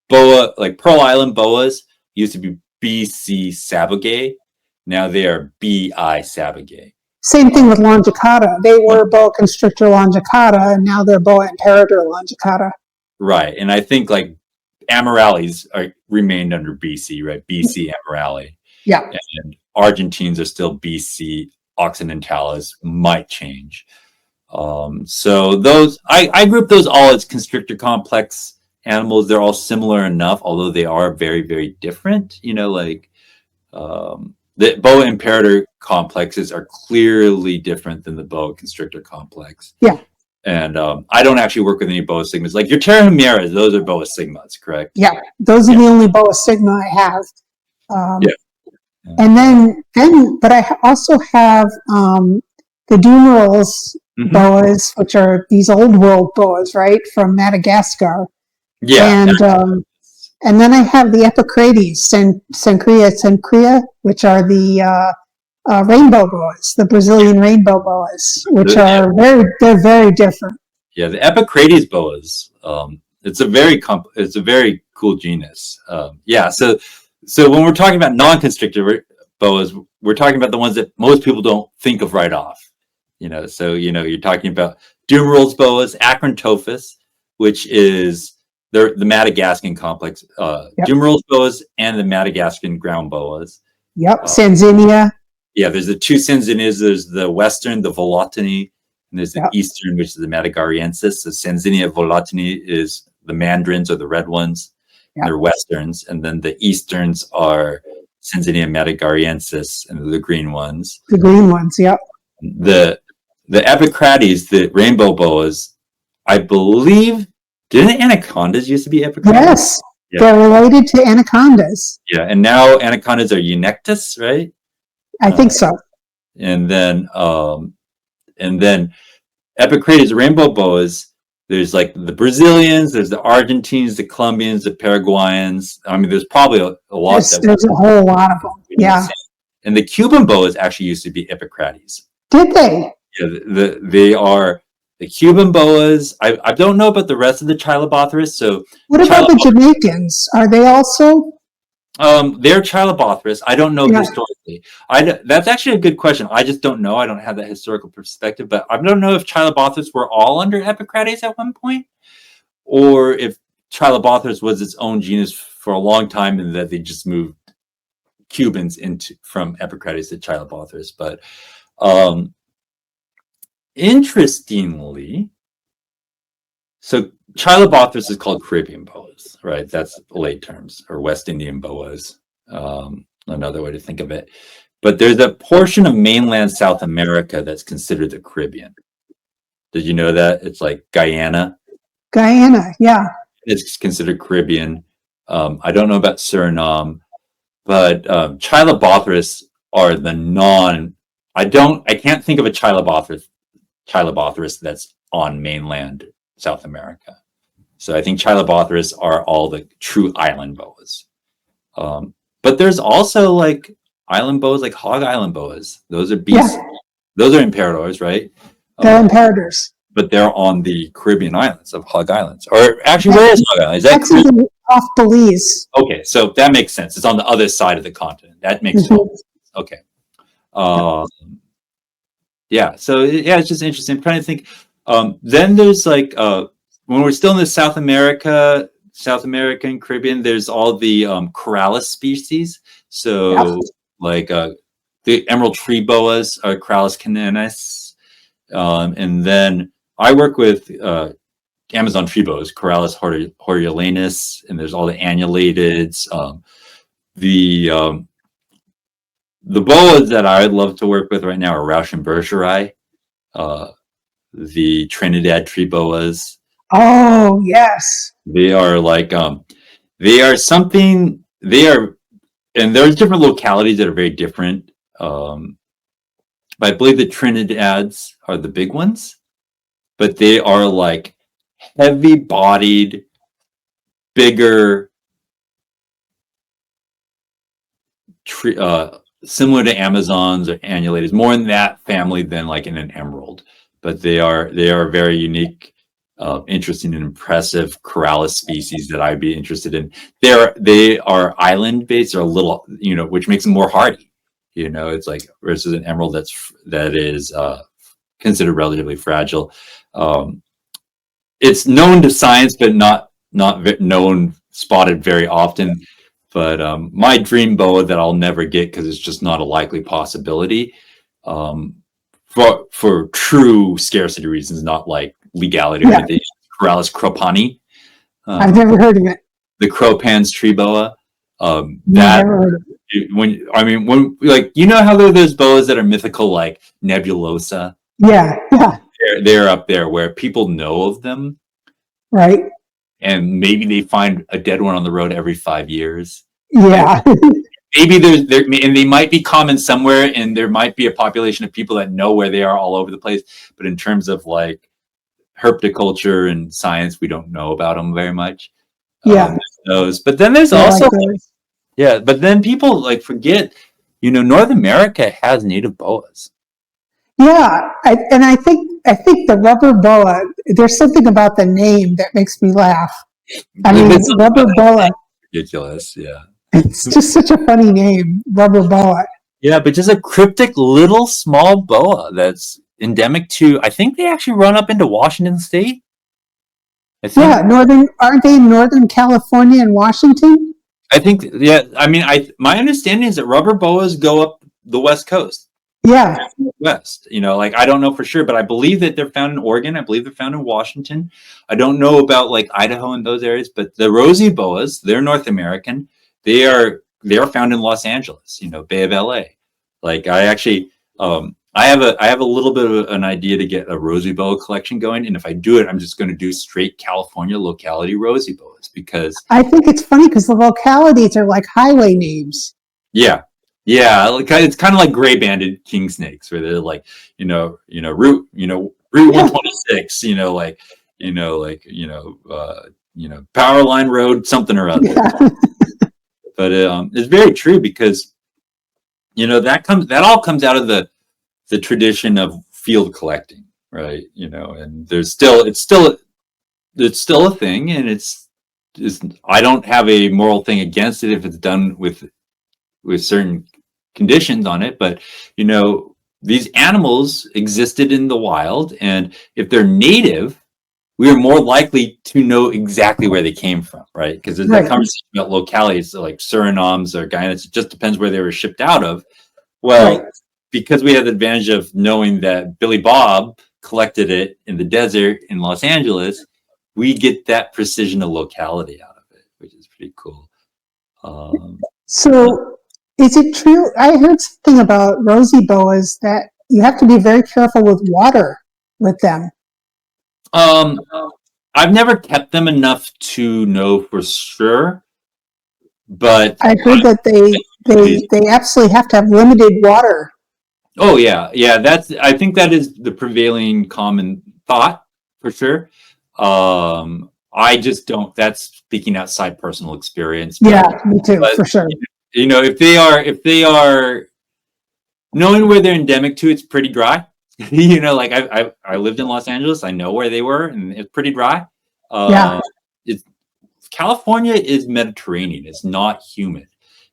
Pearl Island boas used to be BC sabogae. Now they are BI sabogae. Same thing with longicauda. They were boa constrictor longicauda, and now they're boa imperator longicauda. Right. And I think like Amarallis remained under BC, right? BC Amaralli. Yeah. And Argentines are still BC occidentalis, might change. So those, I group those all as constrictor complex animals. They're all similar enough, although they are very, very different. The boa imperator complexes are clearly different than the boa constrictor complex. Yeah. And I don't actually work with any boa sigmas. Like your Pterohumeras, those are boa sigmas, correct? Yeah, those are the only boa sigma I have. Yeah. And then, but I also have the Dumerals boas, which are these old world boas, right, from Madagascar. Yeah. And then I have the Epicrates, Sencria, which are the rainbow boas, the Brazilian rainbow boas, which are they're very different. Yeah, the Epicrates boas. It's a very cool genus. Yeah, so when we're talking about non-constrictor boas, we're talking about the ones that most people don't think of right off. So you're talking about Dumerals boas, Acrantophus, which is the Madagascan complex, Dumerals boas and the Madagascan ground boas. Yep, Sanzinia. Yeah, there's the two Sanzinias. There's the western, the Volotini, and there's the eastern, which is the Madagascariensis. So Sanzinia Volotini is the mandarins or the red ones. They're westerns, and then the easterns are Syncytium metigariensis, and the green ones. The green ones, yep. The Epicrates, the rainbow boas, I believe, didn't anacondas used to be Epicrates? Yes, they're related to anacondas. Yeah, and now anacondas are Eunectus, right? I think so. And then Epicrates rainbow boas. There's like the Brazilians, there's the Argentines, the Colombians, the Paraguayans. I mean, there's probably a lot. There's a whole lot of them. Yeah. And the Cuban boas actually used to be Epicrates. Did they? Yeah, they are the Cuban boas. I don't know about the rest of the Chilobothris. So what about the Jamaicans? Are they also? They're Chilobothris. I don't know historically. That's actually a good question. I just don't know. I don't have that historical perspective, but I don't know if Chilobothris were all under Epicrates at one point, or if Chilobothris was its own genus for a long time and that they just moved Cubans from Epicrates to Chilobothris. But interestingly, so Chilobothris is called Caribbean boas, right? That's late terms, or West Indian boas, another way to think of it. But there's a portion of mainland South America that's considered the Caribbean. Did you know that? It's like Guyana. Guyana, yeah. It's considered Caribbean. I don't know about Suriname, but Chilobothris are the I can't think of a Chilobothris that's on mainland South America. So I think Chilobothris are all the true island boas. But there's also like island boas, like hog island boas. Those are beasts. Yeah. Those are imperators, right? They're imperators. But they're on the Caribbean islands of Hog Islands. Or actually, where is Hog Island? Is that off Belize? Okay, so that makes sense. It's on the other side of the continent. That makes sense. Okay. Yeah, so yeah, it's just interesting. I'm trying to think. Then there's like when we're still in the South American, Caribbean, there's all the Corallus species. So like the emerald tree boas are Corallus cuteness, and then I work with Amazon tree boas, Corallus hortulanus, and there's all the annulateds. The boas that I would love to work with right now are Rauschenbergeri, the Trinidad tree boas. Oh, yes. They are like, and there's different localities that are very different. But I believe the Trinidads are the big ones, but they are like heavy-bodied, bigger, similar to Amazons or annulators, more in that family than like in an emerald. But they are very unique, interesting and impressive Corallus species that I'd be interested in. They are island based, or a little, which makes them more hardy. It's like versus an emerald that is considered relatively fragile. It's known to science, but not spotted very often. But my dream boa that I'll never get because it's just not a likely possibility, for true scarcity reasons, not like legality or anything. Corallus cropani. I've never heard of it. The Cropans tree boa. Never heard of it. When how there are those boas that are mythical, like Nebulosa. Yeah. They're up there where people know of them, right? And maybe they find a dead one on the road every 5 years. Yeah. Maybe and they might be common somewhere, and there might be a population of people that know where they are all over the place. But in terms of like herpetoculture and science, we don't know about them very much. Yeah. But then there's also but then people like forget, North America has native boas. Yeah, I think the rubber boa. There's something about the name that makes me laugh. I mean, rubber boa. Ridiculous, yeah. It's just such a funny name, rubber boa. Yeah, but just a cryptic little small boa that's endemic to. I think they actually run up into Washington State. Yeah, aren't they in Northern California and Washington? I think, yeah. I mean, my understanding is that rubber boas go up the West Coast. Yeah. West, I don't know for sure, but I believe that they're found in Oregon. I believe they're found in Washington. I don't know about like Idaho and those areas, but the rosy boas, they're North American. They are they're found in Los Angeles, Bay of LA. Like I actually, I have a little bit of an idea to get a rosy boa collection going, and if I do it, I'm just going to do straight California locality rosy boas because I think it's funny because the localities are like highway names. yeah, it's kind of like gray banded king snakes where they're like route 126, power line road something or other. Yeah. But it's very true because that all comes out of the tradition of field collecting, right? And it's still a thing, and it's I don't have a moral thing against it if it's done with certain conditions on it, but these animals existed in the wild, and if they're native, we are more likely to know exactly where they came from, right? Because there's that conversation about localities, so like Surinames or Guyanas, it just depends where they were shipped out of. Well, because we have the advantage of knowing that Billy Bob collected it in the desert in Los Angeles, we get that precision of locality out of it, which is pretty cool. So is it true? I heard something about rosy boas that you have to be very careful with water with them. I've never kept them enough to know for sure, but I heard that they absolutely have to have limited water. Oh yeah. I think that is the prevailing common thought for sure. I just don't. That's speaking outside personal experience. Yeah, me too, for sure. If they are knowing where they're endemic to, it's pretty dry. Like I lived in Los Angeles. I know where they were, and it's pretty dry. California is Mediterranean. It's not humid,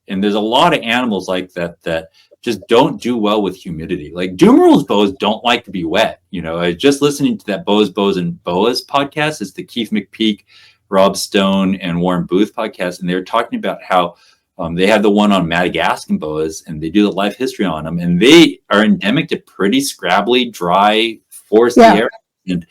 and there's a lot of animals like that just don't do well with humidity. Like Dumerul's boas don't like to be wet. I just listening to that Boas, and Boas podcast. It's the Keith McPeak, Rob Stone, and Warren Booth podcast, and they were talking about how they had the one on Madagascan boas, and they do the life history on them, and they are endemic to pretty scrabbly, dry, foresty areas. And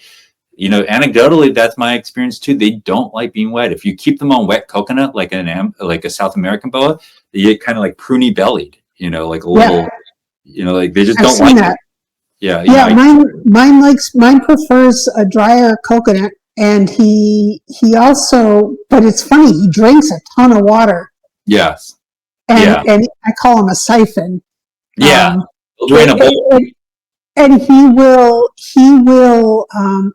anecdotally, that's my experience too. They don't like being wet. If you keep them on wet coconut, like a South American boa, they get kind of like pruny bellied. Like a little, like they just don't like that. Yeah. Mine prefers a drier coconut, and he also, but it's funny, he drinks a ton of water. Yes. And I call him a siphon. Yeah. And he will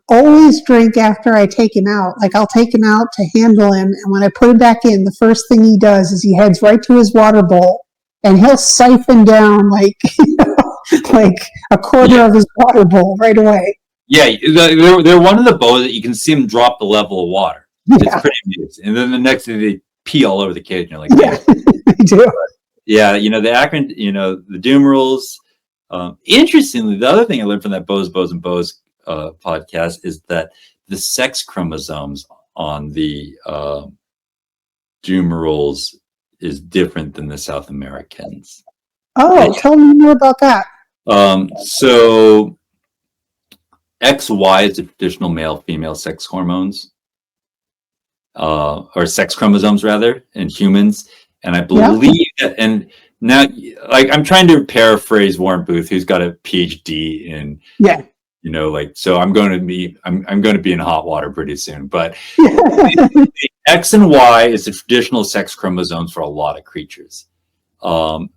always drink after I take him out. Like I'll take him out to handle him, and when I put him back in, the first thing he does is he heads right to his water bowl, and he'll siphon down like a quarter of his water bowl right away. Yeah, they're one of the boas that you can see them drop the level of water. It's pretty amazing. And then the next thing they pee all over the cage, and you're like, yeah, they do. Yeah, the Akron, the Dumerals. Interestingly, the other thing I learned from that Boas podcast is that the sex chromosomes on the Dumerals is different than the South Americans. Oh, tell me more about that. So XY is the traditional male-female sex hormones, or sex chromosomes rather, in humans. And I believe that, and now, like, I'm trying to paraphrase Warren Booth, who's got a PhD in, so I'm going to be in hot water pretty soon. But the X and Y is the traditional sex chromosomes for a lot of creatures. And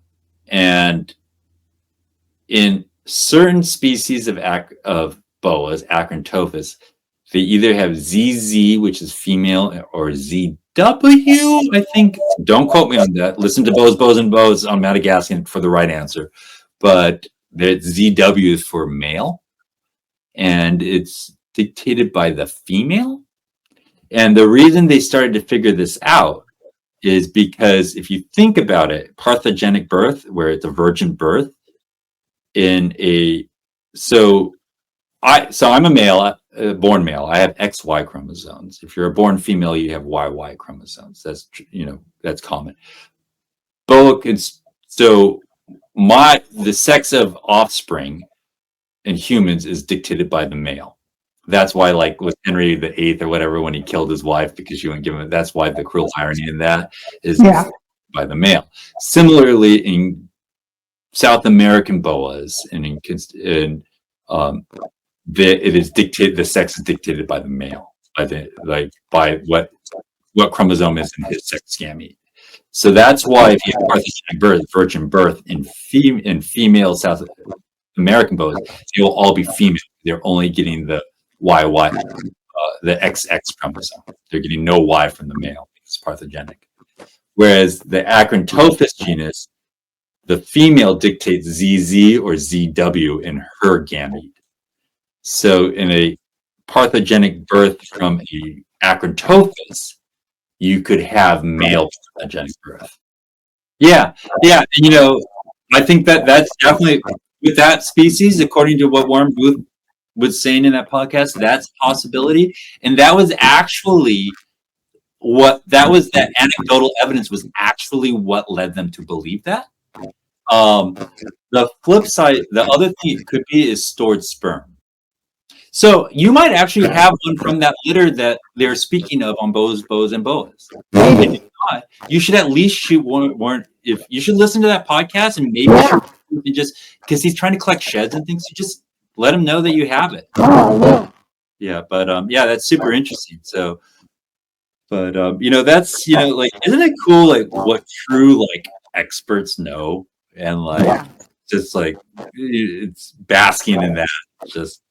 in certain species of boas, Acrantophus, they either have ZZ, which is female, or ZW, I think. Don't quote me on that. Listen to Boas and Boas on Madagascar for the right answer. But the ZW is for male, and it's dictated by the female. And the reason they started to figure this out is because if you think about it, parthogenic birth, where it's a virgin birth, I'm a male, born male. I have XY chromosomes. If you're a born female, you have YY chromosomes. That's common. The sex of offspring in humans is dictated by the male. That's why, like with Henry VIII or whatever, when he killed his wife because she wouldn't give him, that's why the cruel irony in that is by the male. Similarly, in South American boas, and it is dictated. The sex is dictated by the male, by what chromosome is in his sex gamete. So that's why if you have parthogenic birth, virgin birth in female South American boas, they will all be female. They're only getting the YY, the XX chromosome. They're getting no Y from the male. It's parthogenic. Whereas the Acrantophis genus, the female dictates ZZ or ZW in her gamete. So in a parthogenic birth from a Acrantophis, you could have male parthogenic birth. Yeah. I think that's definitely, with that species, according to what Warren Booth was saying in that podcast, that's a possibility. And that was actually that anecdotal evidence was actually what led them to believe that. The flip side, the other thing it could be is stored sperm. So you might actually have one from that litter that they're speaking of on Boas, and Boas. And if not, you should at least shoot one. If you should listen to that podcast and maybe just because he's trying to collect sheds and things, you just let him know that you have it. Yeah, but that's super interesting. So, but that's like, isn't it cool? Like what true experts know, and just it's basking in that. Just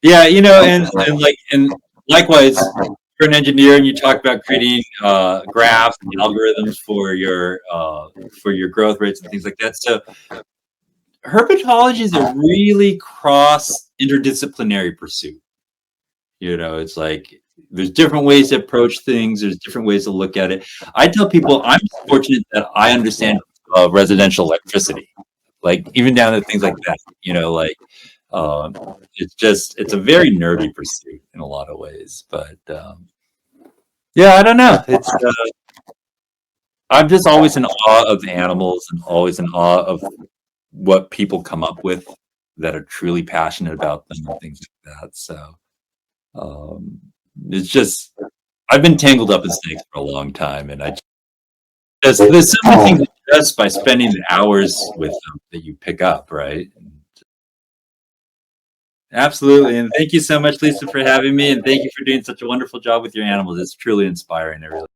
and likewise, you're an engineer and you talk about creating graphs and algorithms for your growth rates and things like that. So herpetology is a really cross interdisciplinary pursuit. It's like there's different ways to approach things. There's different ways to look at it. I tell people I'm fortunate that I understand residential electricity, like even down to things like that. It's a very nerdy pursuit in a lot of ways, but I don't know. It's I'm just always in awe of the animals and always in awe of what people come up with that are truly passionate about them and things like that. So it's just, I've been tangled up in snakes for a long time, and there's so many things just by spending the hours with them that you pick up, right? Absolutely. And thank you so much, Lisa, for having me. And thank you for doing such a wonderful job with your animals. It's truly inspiring. I really